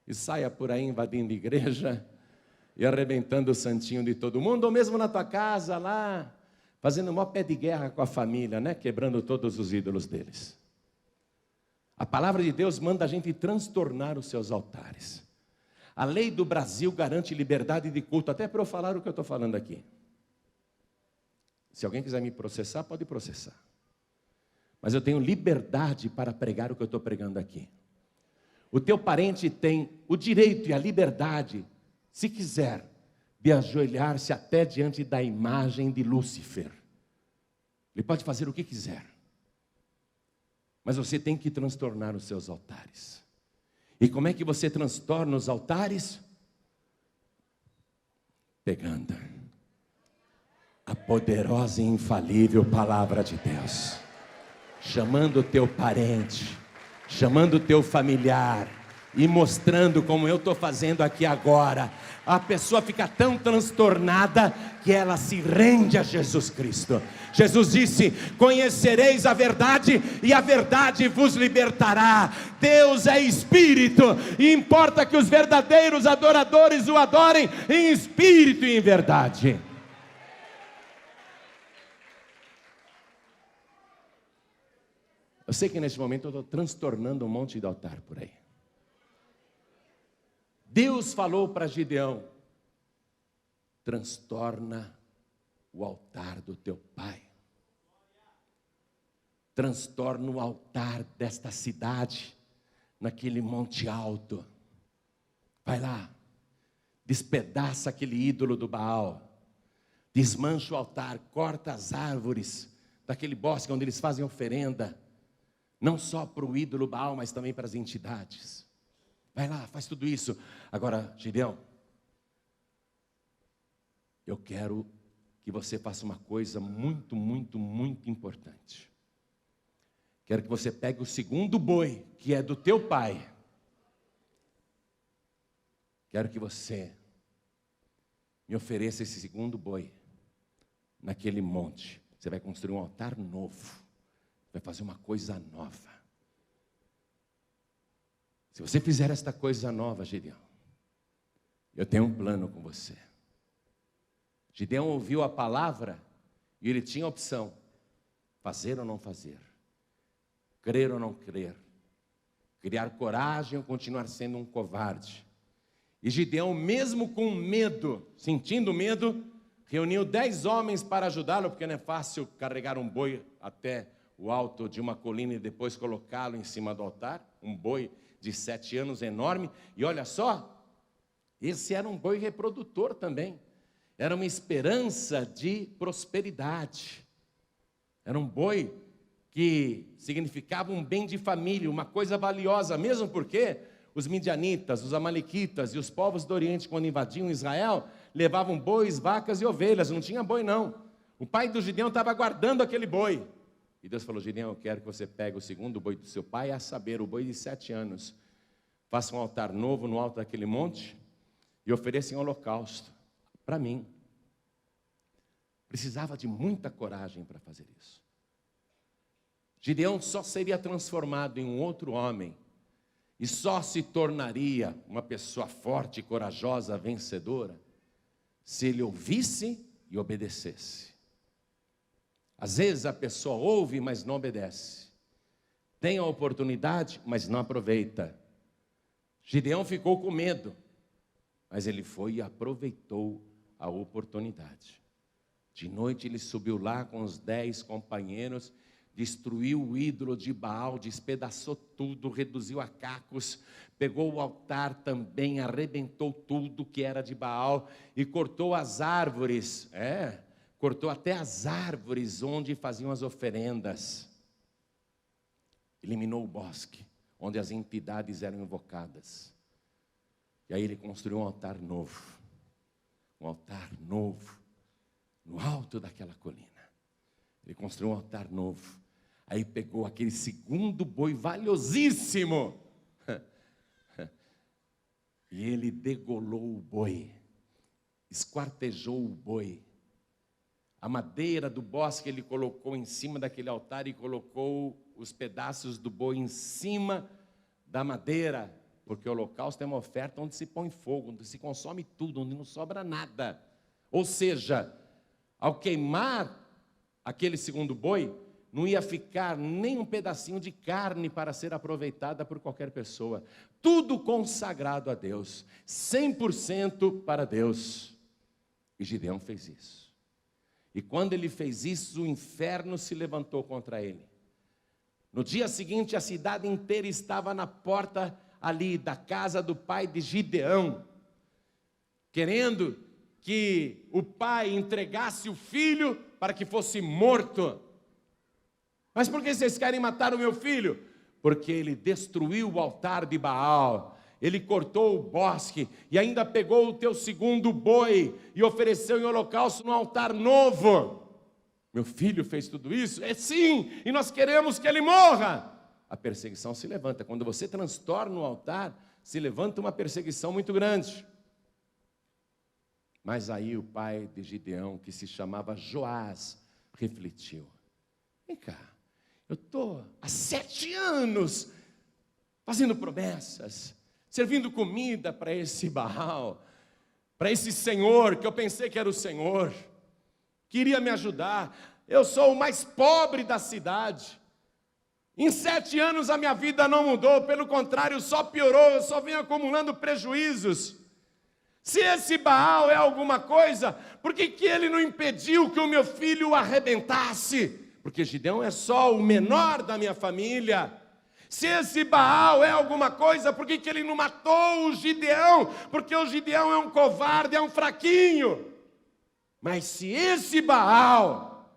e saia por aí invadindo a igreja e arrebentando o santinho de todo mundo, ou mesmo na tua casa lá, fazendo o maior pé de guerra com a família, né? Quebrando todos os ídolos deles. A palavra de Deus manda a gente transtornar os seus altares. A lei do Brasil garante liberdade de culto, até para eu falar o que eu estou falando aqui. Se alguém quiser me processar, pode processar. Mas eu tenho liberdade para pregar o que eu estou pregando aqui. O teu parente tem o direito e a liberdade, se quiser, de ajoelhar-se até diante da imagem de Lúcifer. Ele pode fazer o que quiser. Mas você tem que transtornar os seus altares. E como é que você transtorna os altares? Pegando a poderosa e infalível palavra de Deus. Chamando o teu parente, chamando o teu familiar e mostrando como eu estou fazendo aqui agora. A pessoa fica tão transtornada que ela se rende a Jesus Cristo. Jesus disse: conhecereis a verdade e a verdade vos libertará. Deus é Espírito e importa que os verdadeiros adoradores o adorem em espírito e em verdade. Eu sei que neste momento eu estou transtornando um monte de altar por aí. Deus falou para Gideão: transtorna o altar do teu pai. Transtorna o altar desta cidade, naquele monte alto. Vai lá, despedaça aquele ídolo do Baal. Desmancha o altar, corta as árvores daquele bosque onde eles fazem oferenda. Não só para o ídolo Baal, mas também para as entidades. Vai lá, faz tudo isso. Agora, Gideão, eu quero que você faça uma coisa muito, muito, muito importante. Quero que você pegue o segundo boi, que é do teu pai. Quero que você me ofereça esse segundo boi naquele monte. Você vai construir um altar novo. Vai fazer uma coisa nova. Se você fizer esta coisa nova, Gideão, eu tenho um plano com você. Gideão ouviu a palavra e ele tinha a opção: fazer ou não fazer, crer ou não crer, criar coragem ou continuar sendo um covarde. E Gideão, mesmo com medo, sentindo medo, reuniu 10 homens para ajudá-lo, porque não é fácil carregar um boi até o alto de uma colina e depois colocá-lo em cima do altar. Um boi de 7 anos enorme. E olha só, esse era um boi reprodutor também. Era uma esperança de prosperidade. Era um boi que significava um bem de família, uma coisa valiosa, mesmo porque os midianitas, os amalequitas e os povos do Oriente, quando invadiam Israel, levavam bois, vacas e ovelhas, não tinha boi não. O pai do Gideão estava guardando aquele boi. E Deus falou: Gideão, eu quero que você pegue o segundo boi do seu pai, a saber, o boi de 7 anos. Faça um altar novo no alto daquele monte e ofereça em holocausto para mim. Precisava de muita coragem para fazer isso. Gideão só seria transformado em um outro homem e só se tornaria uma pessoa forte, corajosa, vencedora, se ele ouvisse e obedecesse. Às vezes a pessoa ouve, mas não obedece. Tem a oportunidade, mas não aproveita. Gideão ficou com medo, mas ele foi e aproveitou a oportunidade. De noite ele subiu lá com os 10 companheiros, destruiu o ídolo de Baal, despedaçou tudo, reduziu a cacos, pegou o altar também, arrebentou tudo que era de Baal e cortou as árvores, cortou até as árvores onde faziam as oferendas. Eliminou o bosque, onde as entidades eram invocadas. E aí ele construiu um altar novo, no alto daquela colina. Ele construiu um altar novo. Aí pegou aquele segundo boi valiosíssimo e ele degolou o boi, esquartejou o boi. A madeira do bosque ele colocou em cima daquele altar e colocou os pedaços do boi em cima da madeira, porque o holocausto é uma oferta onde se põe fogo, onde se consome tudo, onde não sobra nada. Ou seja, ao queimar aquele segundo boi, não ia ficar nem um pedacinho de carne para ser aproveitada por qualquer pessoa. Tudo consagrado a Deus, 100% para Deus. E Gideão fez isso. E quando ele fez isso, o inferno se levantou contra ele. No dia seguinte, a cidade inteira estava na porta ali da casa do pai de Gideão, querendo que o pai entregasse o filho para que fosse morto. Mas por que vocês querem matar o meu filho? Porque ele destruiu o altar de Baal, ele cortou o bosque e ainda pegou o teu segundo boi e ofereceu em holocausto no altar novo. Meu filho fez tudo isso? É sim, e nós queremos que ele morra. A perseguição se levanta. Quando você transtorna o altar, se levanta uma perseguição muito grande. Mas aí o pai de Gideão, que se chamava Joás, refletiu. Vem cá, eu estou há 7 anos fazendo promessas, servindo comida para esse Baal, para esse senhor, que eu pensei que era o senhor, que iria me ajudar. Eu sou o mais pobre da cidade. Em 7 anos a minha vida não mudou, pelo contrário, só piorou, eu só venho acumulando prejuízos. Se esse Baal é alguma coisa, por que ele não impediu que o meu filho o arrebentasse? Porque Gideão é só o menor da minha família. Se esse Baal é alguma coisa, por que ele não matou o Gideão? Porque o Gideão é um covarde, é um fraquinho. Mas se esse Baal,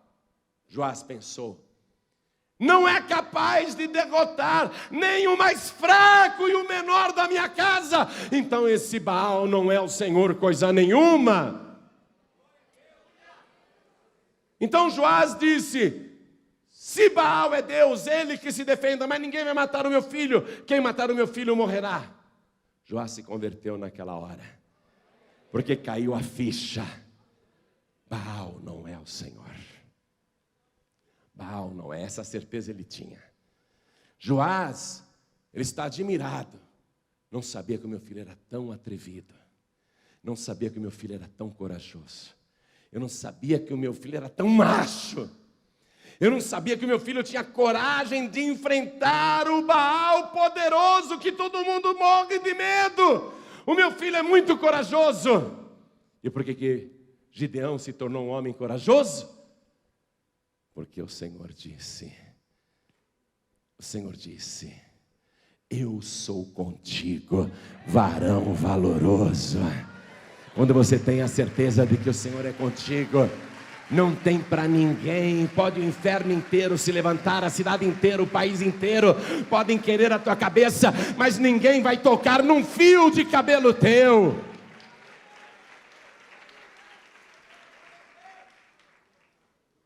Joás pensou, não é capaz de derrotar nem o mais fraco e o menor da minha casa, então esse Baal não é o Senhor coisa nenhuma. Então Joás disse: se Baal é Deus, ele que se defenda, mas ninguém vai matar o meu filho. Quem matar o meu filho morrerá. Joás se converteu naquela hora, porque caiu a ficha. Baal não é o Senhor. Baal não é, essa certeza ele tinha. Joás, ele está admirado. Não sabia que o meu filho era tão atrevido. Não sabia que o meu filho era tão corajoso. Eu não sabia que o meu filho era tão macho. Eu não sabia que o meu filho tinha coragem de enfrentar o Baal poderoso, que todo mundo morre de medo. O meu filho é muito corajoso. E por que Gideão se tornou um homem corajoso? Porque o Senhor disse, eu sou contigo, varão valoroso. Quando você tem a certeza de que o Senhor é contigo, não tem para ninguém. Pode o inferno inteiro se levantar, a cidade inteira, o país inteiro, podem querer a tua cabeça, mas ninguém vai tocar num fio de cabelo teu.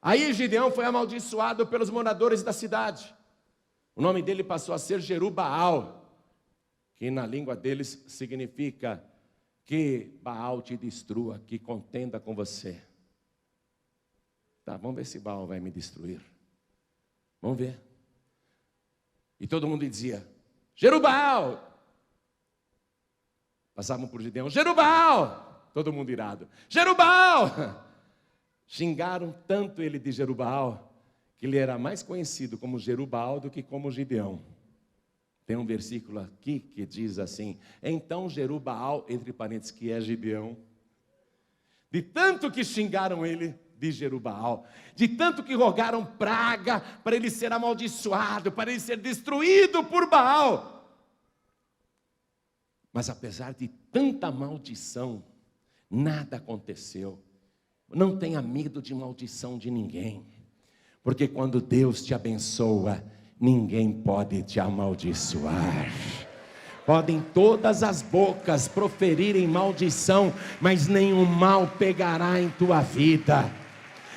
Aí Gideão foi amaldiçoado pelos moradores da cidade. O nome dele passou a ser Jerubaal, que na língua deles significa que Baal te destrua, que contenda com você. Tá, vamos ver se Baal vai me destruir. Vamos ver. E todo mundo dizia, Jerubaal. Passavam por Gideão, Jerubaal. Todo mundo irado, Jerubaal. Xingaram tanto ele de Jerubaal, que ele era mais conhecido como Jerubaal do que como Gideão. Tem um versículo aqui que diz assim, então Jerubaal, entre parênteses, que é Gideão, de tanto que xingaram ele de Jerubaal, de tanto que rogaram praga para ele ser amaldiçoado, para ele ser destruído por Baal. Mas apesar de tanta maldição, nada aconteceu. Não tenha medo de maldição de ninguém, porque quando Deus te abençoa, ninguém pode te amaldiçoar. Podem todas as bocas proferirem maldição, mas nenhum mal pegará em tua vida.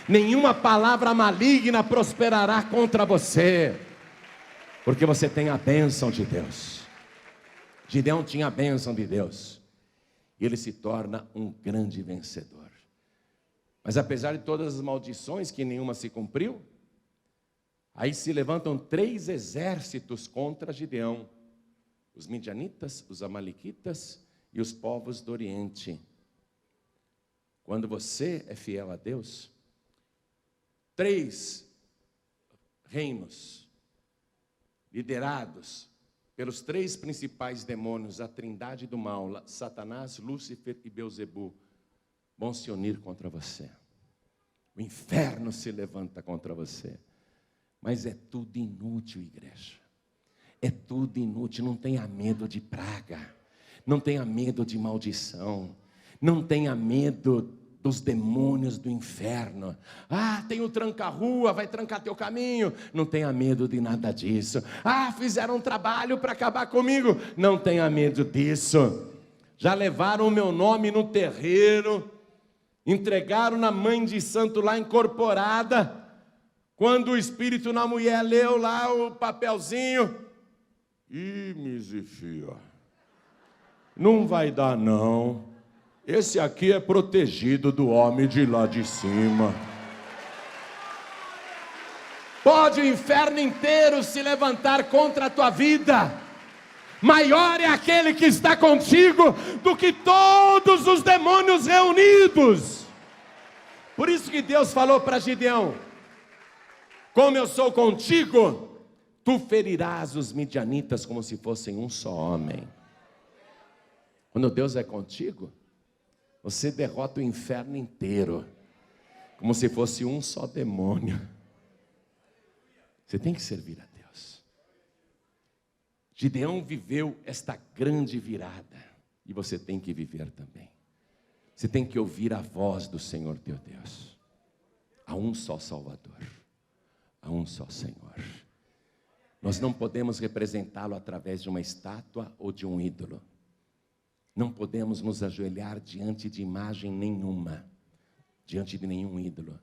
Nenhuma palavra maligna prosperará contra você, porque você tem a bênção de Deus. Gideão tinha a bênção de Deus, e ele se torna um grande vencedor. Mas apesar de todas as maldições, que nenhuma se cumpriu, aí se levantam 3 exércitos contra Gideão: os midianitas, os amalequitas e os povos do Oriente. Quando você é fiel a Deus, 3 reinos liderados pelos 3 principais demônios, a trindade do mal, Satanás, Lúcifer e Beelzebu, vão se unir contra você. O inferno se levanta contra você. Mas é tudo inútil, igreja. É tudo inútil. Não tenha medo de praga. Não tenha medo de maldição. Não tenha medo dos demônios do inferno. Ah, tem o tranca-rua, vai trancar teu caminho. Não tenha medo de nada disso. Ah, fizeram um trabalho para acabar comigo. Não tenha medo disso. Já levaram o meu nome no terreiro, entregaram na mãe de santo lá incorporada. Quando o espírito na mulher leu lá o papelzinho, ih, misifia, não vai dar não, esse aqui é protegido do homem de lá de cima. Pode o inferno inteiro se levantar contra a tua vida, maior é aquele que está contigo do que todos os demônios reunidos. Por isso que Deus falou para Gideão, como eu sou contigo, tu ferirás os midianitas como se fossem um só homem. Quando Deus é contigo, você derrota o inferno inteiro, como se fosse um só demônio. Você tem que servir a Deus. Gideão viveu esta grande virada, e você tem que viver também. Você tem que ouvir a voz do Senhor teu Deus. Há um só Salvador, há um só Senhor. Nós não podemos representá-lo através de uma estátua ou de um ídolo. Não podemos nos ajoelhar diante de imagem nenhuma, diante de nenhum ídolo,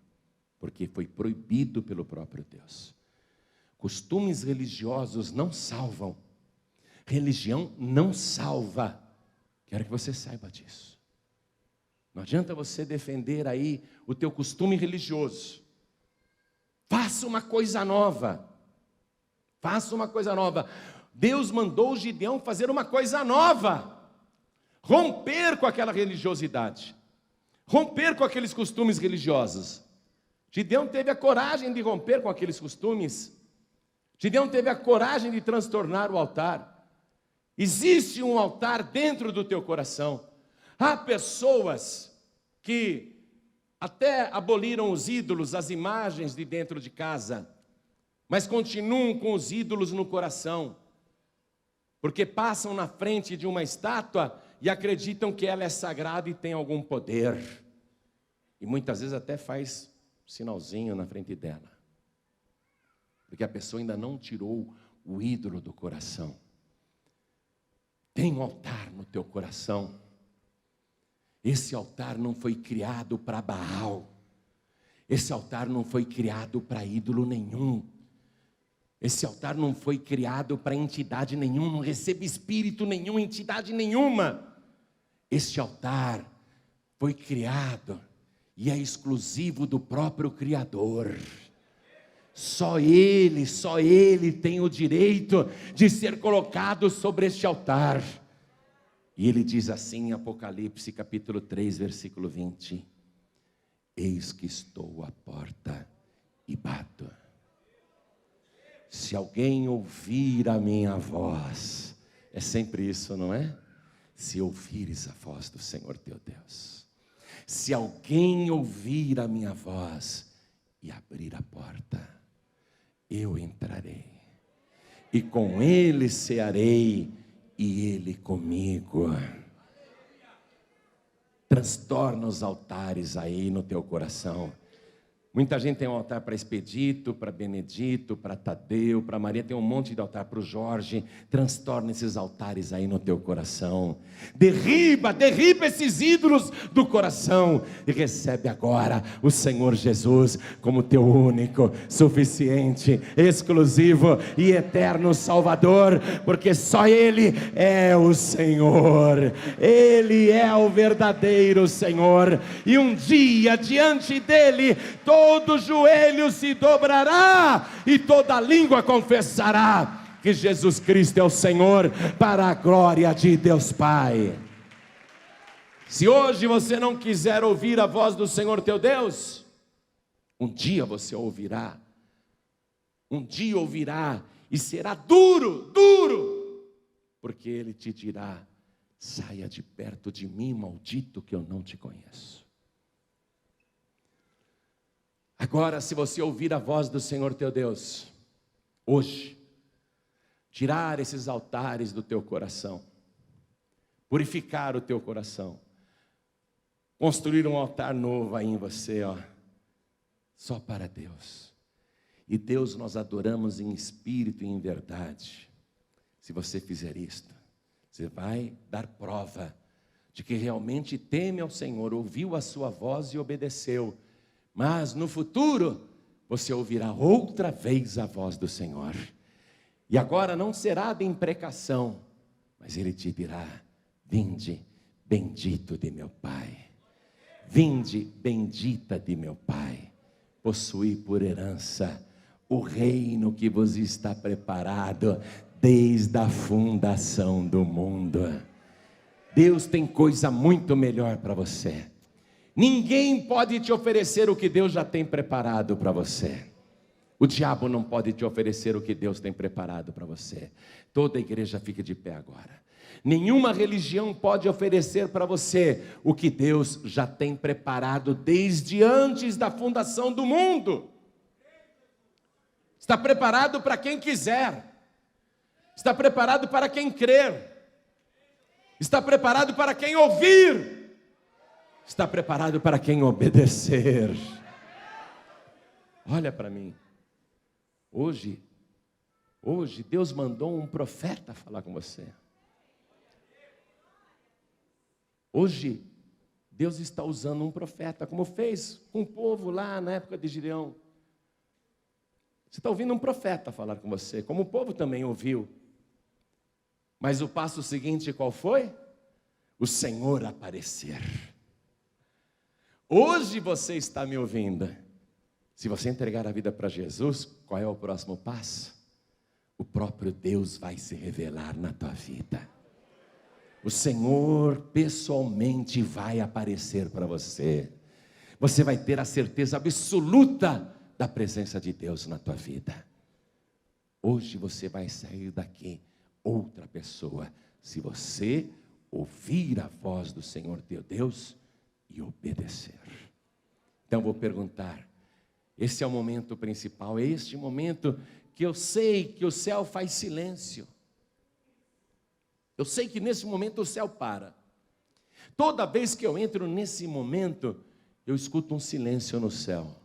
porque foi proibido pelo próprio Deus. Costumes religiosos não salvam. Religião não salva. Quero que você saiba disso. Não adianta você defender aí o teu costume religioso. Faça uma coisa nova. Faça uma coisa nova. Deus mandou Gideão fazer uma coisa nova. Romper com aquela religiosidade. Romper com aqueles costumes religiosos. Gideão teve a coragem de romper com aqueles costumes. Gideão teve a coragem de transtornar o altar. Existe um altar dentro do teu coração. Há pessoas que até aboliram os ídolos, as imagens de dentro de casa, mas continuam com os ídolos no coração, porque passam na frente de uma estátua e acreditam que ela é sagrada e tem algum poder, e muitas vezes até faz sinalzinho na frente dela, porque a pessoa ainda não tirou o ídolo do coração. Tem um altar no teu coração. Esse altar não foi criado para Baal. Esse altar não foi criado para ídolo nenhum. Esse altar não foi criado para entidade nenhuma, não recebe espírito nenhum, entidade nenhuma. Este altar foi criado e é exclusivo do próprio Criador. Só Ele tem o direito de ser colocado sobre este altar. E Ele diz assim em Apocalipse capítulo 3, versículo 20: eis que estou à porta e bato. Se alguém ouvir a minha voz, é sempre isso, não é? Se ouvires a voz do Senhor teu Deus, se alguém ouvir a minha voz e abrir a porta, eu entrarei, e com ele cearei, e ele comigo. Transtorna os altares aí no teu coração. Muita gente tem um altar para Expedito, para Benedito, para Tadeu, para Maria, tem um monte de altar para o Jorge. Transtorna esses altares aí no teu coração. Derriba esses ídolos do coração e recebe agora o Senhor Jesus como teu único, suficiente, exclusivo e eterno Salvador, porque só Ele é o Senhor. Ele é o verdadeiro Senhor, e um dia diante dele todo joelho se dobrará e toda língua confessará que Jesus Cristo é o Senhor, para a glória de Deus Pai. Se hoje você não quiser ouvir a voz do Senhor teu Deus, um dia você ouvirá. Um dia ouvirá e será duro, porque Ele te dirá: saia de perto de mim, maldito, que eu não te conheço. Agora, se você ouvir a voz do Senhor teu Deus, hoje, tirar esses altares do teu coração, purificar o teu coração, construir um altar novo aí em você, só para Deus. E Deus nós adoramos em espírito e em verdade. Se você fizer isto, você vai dar prova de que realmente teme ao Senhor, ouviu a sua voz e obedeceu. Mas no futuro, você ouvirá outra vez a voz do Senhor. E agora não será de imprecação, mas Ele te dirá: vinde, bendito de meu Pai. Vinde, bendita de meu Pai. Possui por herança o reino que vos está preparado desde a fundação do mundo. Deus tem coisa muito melhor para você. Ninguém pode te oferecer o que Deus já tem preparado para você. O diabo não pode te oferecer o que Deus tem preparado para você. Toda a igreja fica de pé agora. Nenhuma religião pode oferecer para você o que Deus já tem preparado desde antes da fundação do mundo. Está preparado para quem quiser. Está preparado para quem crer. Está preparado para quem ouvir. Está preparado para quem obedecer. Olha para mim. Hoje Deus mandou um profeta falar com você. Hoje Deus está usando um profeta, como fez com o povo lá na época de Gideão. Você está ouvindo um profeta falar com você, como o povo também ouviu. Mas o passo seguinte qual foi? O Senhor aparecer. Hoje você está me ouvindo. Se você entregar a vida para Jesus, qual é o próximo passo? O próprio Deus vai se revelar na tua vida. O Senhor pessoalmente vai aparecer para você. Você vai ter a certeza absoluta da presença de Deus na tua vida. Hoje você vai sair daqui outra pessoa, se você ouvir a voz do Senhor teu Deus e obedecer. Então vou perguntar, esse é o momento principal, é este momento que eu sei que o céu faz silêncio. Eu sei que nesse momento o céu para. Toda vez que eu entro nesse momento, eu escuto um silêncio no céu.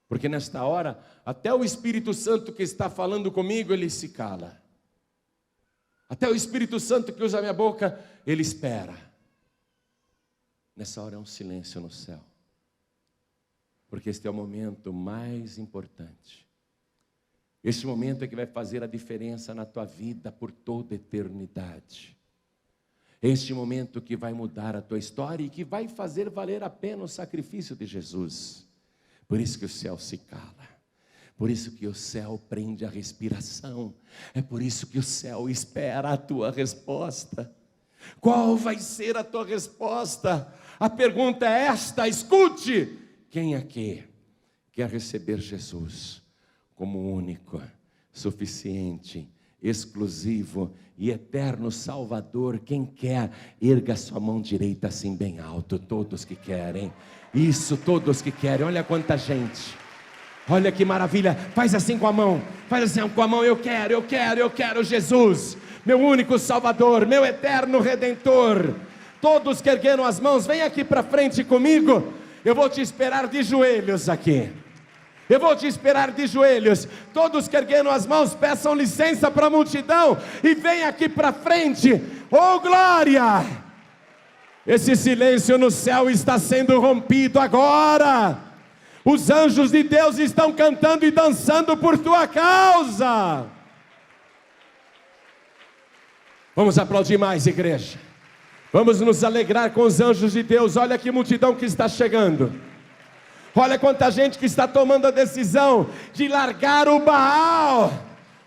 Porque nesta hora, até o Espírito Santo que está falando comigo, ele se cala. Até o Espírito Santo que usa a minha boca, ele espera. Nessa hora é um silêncio no céu. Porque este é o momento mais importante. Este momento é que vai fazer a diferença na tua vida por toda a eternidade. Este momento que vai mudar a tua história e que vai fazer valer a pena o sacrifício de Jesus. Por isso que o céu se cala. Por isso que o céu prende a respiração. É por isso que o céu espera a tua resposta. Qual vai ser a tua resposta? A pergunta é esta, escute. Quem aqui quer receber Jesus como único, suficiente, exclusivo e eterno Salvador? Quem quer, erga sua mão direita assim bem alto. Todos que querem. Isso, todos que querem. Olha quanta gente. Olha que maravilha. Faz assim com a mão. Faz assim com a mão. Eu quero Jesus, meu único Salvador, meu eterno Redentor. Todos que ergueram as mãos, vem aqui para frente comigo. Eu vou te esperar de joelhos aqui. Eu vou te esperar de joelhos. Todos que ergueram as mãos, peçam licença para a multidão e vem aqui para frente. Oh glória! Esse silêncio no céu está sendo rompido agora. Os anjos de Deus estão cantando e dançando por tua causa. Vamos aplaudir mais, igreja. Vamos nos alegrar com os anjos de Deus. Olha que multidão que está chegando. Olha quanta gente que está tomando a decisão de largar o Baal.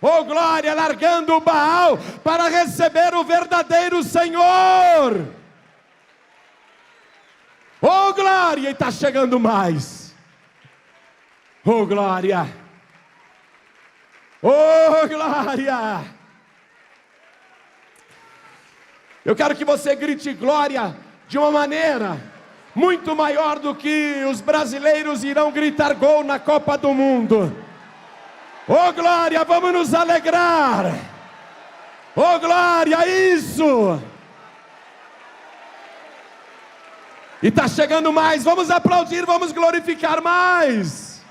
Oh glória, largando o Baal para receber o verdadeiro Senhor. Oh glória, e está chegando mais. Oh glória. Oh glória. Eu quero que você grite glória de uma maneira muito maior do que os brasileiros irão gritar gol na Copa do Mundo. Oh glória, vamos nos alegrar. Oh glória, isso. E está chegando mais, vamos aplaudir, vamos glorificar mais.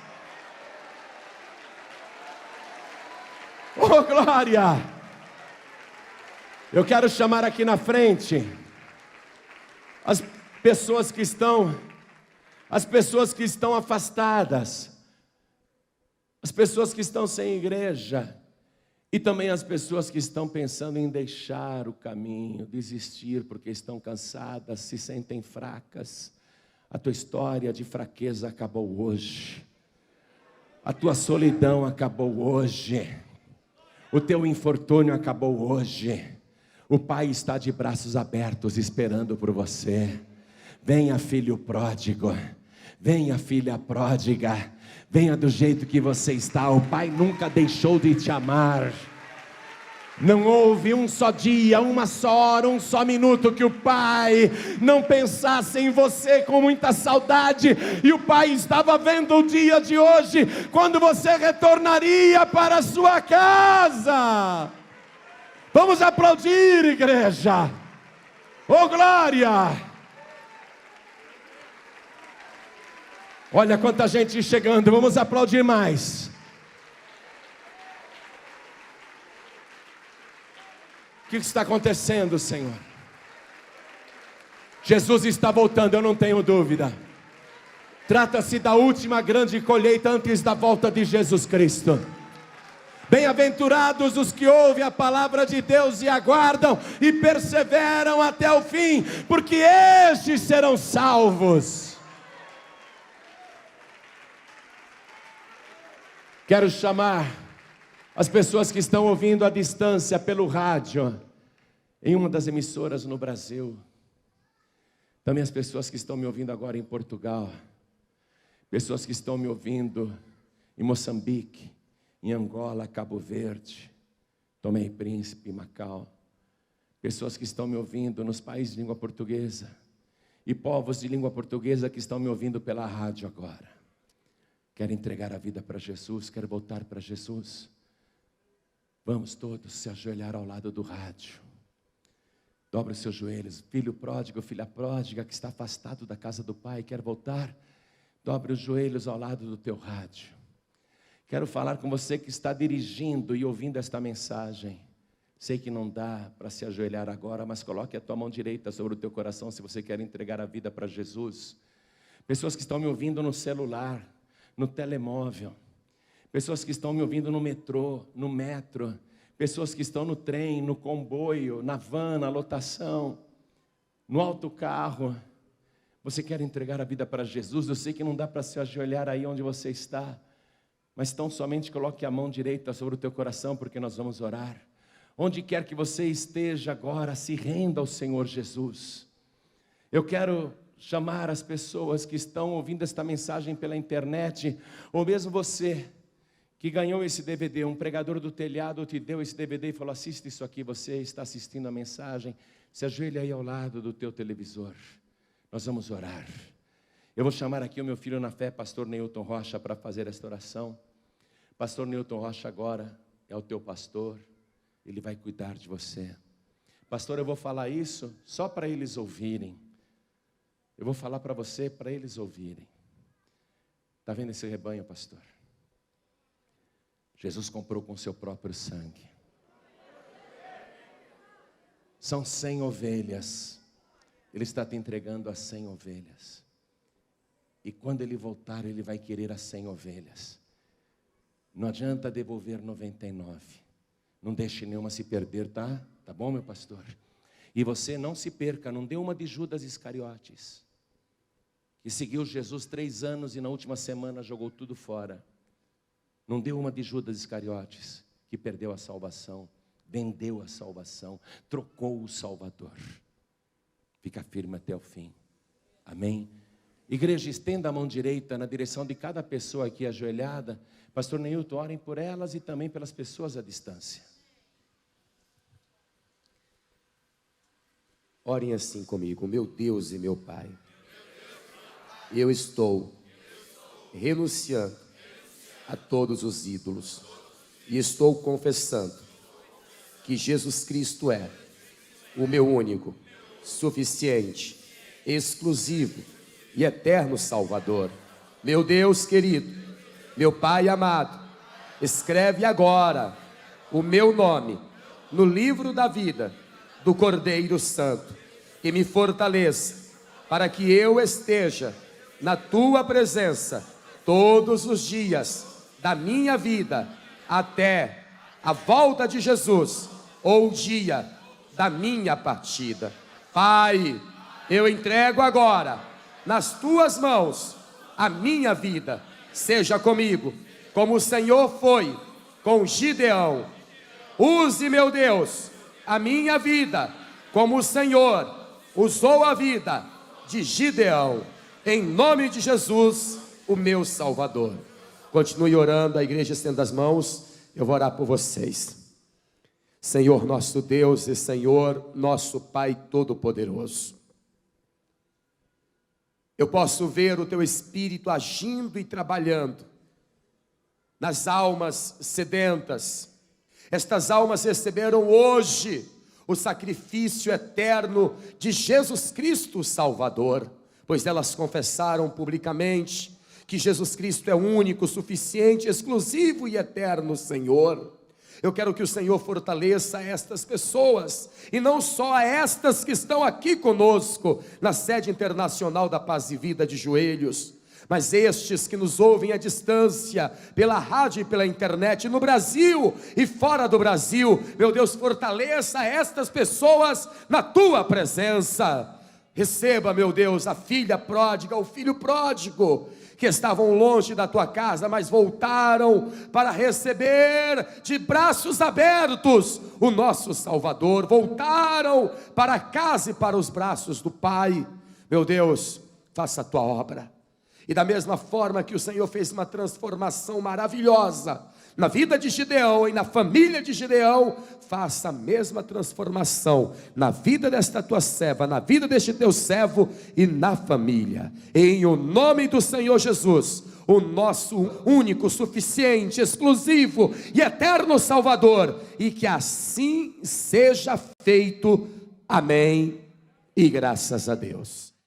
Oh glória. Eu quero chamar aqui na frente as pessoas que estão afastadas, as pessoas que estão sem igreja, e também as pessoas que estão pensando em deixar o caminho, desistir porque estão cansadas, se sentem fracas. A tua história de fraqueza acabou hoje. A tua solidão acabou hoje. O teu infortúnio acabou hoje. O Pai está de braços abertos esperando por você. Venha, filho pródigo. Venha, filha pródiga. Venha do jeito que você está. O Pai nunca deixou de te amar. Não houve um só dia, uma só hora, um só minuto que o Pai não pensasse em você com muita saudade. E o Pai estava vendo o dia de hoje, quando você retornaria para a sua casa. Vamos aplaudir, igreja. Oh glória. Olha quanta gente chegando, vamos aplaudir mais. O que está acontecendo, Senhor? Jesus está voltando, eu não tenho dúvida. Trata-se da última grande colheita antes da volta de Jesus Cristo. Bem-aventurados os que ouvem a palavra de Deus e aguardam e perseveram até o fim, porque estes serão salvos. Quero chamar as pessoas que estão ouvindo à distância pelo rádio, em uma das emissoras no Brasil. Também as pessoas que estão me ouvindo agora em Portugal. Pessoas que estão me ouvindo em Moçambique, em Angola, Cabo Verde, Tomé e Príncipe, Macau. Pessoas que estão me ouvindo nos países de língua portuguesa. e povos de língua portuguesa que estão me ouvindo pela rádio agora. Quer entregar a vida para Jesus? Quer voltar para Jesus? Vamos todos se ajoelhar ao lado do rádio. Dobre os seus joelhos. Filho pródigo, filha pródiga que está afastado da casa do Pai, quer voltar? Dobre os joelhos ao lado do teu rádio. Quero falar com você que está dirigindo e ouvindo esta mensagem. Sei que não dá para se ajoelhar agora, mas coloque a tua mão direita sobre o teu coração se você quer entregar a vida para Jesus. Pessoas que estão me ouvindo no celular, no telemóvel. Pessoas que estão me ouvindo no metrô, no metro. Pessoas que estão no trem, no comboio, na van, na lotação, no autocarro. Você quer entregar a vida para Jesus? Eu sei que não dá para se ajoelhar aí onde você está, mas tão somente coloque a mão direita sobre o teu coração, porque nós vamos orar. Onde quer que você esteja agora, se renda ao Senhor Jesus. Eu quero chamar as pessoas que estão ouvindo esta mensagem pela internet, ou mesmo você que ganhou esse DVD, um pregador do telhado te deu esse DVD e falou: assiste isso aqui, você está assistindo a mensagem, se ajoelha aí ao lado do teu televisor. Nós vamos orar. Eu vou chamar aqui o meu filho na fé, pastor Neilton Rocha, para fazer esta oração. Pastor Neilton Rocha agora é o teu pastor, ele vai cuidar de você. Pastor, eu vou falar isso só para eles ouvirem. Eu vou falar para você, para eles ouvirem. Está vendo esse rebanho, pastor? Jesus comprou com seu próprio sangue. São 100 ovelhas. Ele está te entregando as 100 ovelhas. E quando ele voltar, ele vai querer as 100 ovelhas. Não adianta devolver 99. Não deixe nenhuma se perder, tá? Tá bom, meu pastor? E você não se perca, não dê uma de Judas Iscariotes, que seguiu Jesus 3 anos e na última semana jogou tudo fora. Não dê uma de Judas Iscariotes, que perdeu a salvação, vendeu a salvação, trocou o Salvador. Fica firme até o fim. Amém? Igreja, estenda a mão direita na direção de cada pessoa aqui ajoelhada. Pastor Neilton, orem por elas e também pelas pessoas à distância.
Orem assim comigo. Meu Deus e meu Pai, eu estou renunciando a todos os ídolos e estou confessando que Jesus Cristo é o meu único, suficiente, exclusivo e eterno Salvador. Meu Deus querido, meu Pai amado, escreve agora o meu nome no livro da vida do Cordeiro Santo e me fortaleça para que eu esteja na tua presença todos os dias da minha vida até a volta de Jesus ou o dia da minha partida. Pai, eu entrego agora nas tuas mãos a minha vida. Seja comigo, como o Senhor foi com Gideão. Use, meu Deus, a minha vida, como o Senhor usou a vida de Gideão. Em nome de Jesus, o meu Salvador. Continue orando, a igreja estenda as mãos, eu vou orar por vocês. Senhor nosso Deus e Senhor nosso Pai Todo-Poderoso, eu posso ver o Teu Espírito agindo e trabalhando nas almas sedentas. Estas almas receberam hoje o sacrifício eterno de Jesus Cristo Salvador, pois elas confessaram publicamente que Jesus Cristo é único, suficiente, exclusivo e eterno Senhor. Eu quero que o Senhor fortaleça estas pessoas, e não só a estas que estão aqui conosco, na sede internacional da Paz e Vida de Joelhos, mas estes que nos ouvem à distância, pela rádio e pela internet, no Brasil e fora do Brasil. Meu Deus, fortaleça estas pessoas na Tua presença. Receba, meu Deus, a filha pródiga, o filho pródigo, que estavam longe da Tua casa, mas voltaram para receber de braços abertos o nosso Salvador. Voltaram para a casa e para os braços do Pai. Meu Deus, faça a Tua obra. E da mesma forma que o Senhor fez uma transformação maravilhosa na vida de Gideão e na família de Gideão, faça a mesma transformação na vida desta tua serva, na vida deste teu servo e na família, em o nome do Senhor Jesus, o nosso único, suficiente, exclusivo e eterno Salvador, e que assim seja feito, amém, e graças a Deus.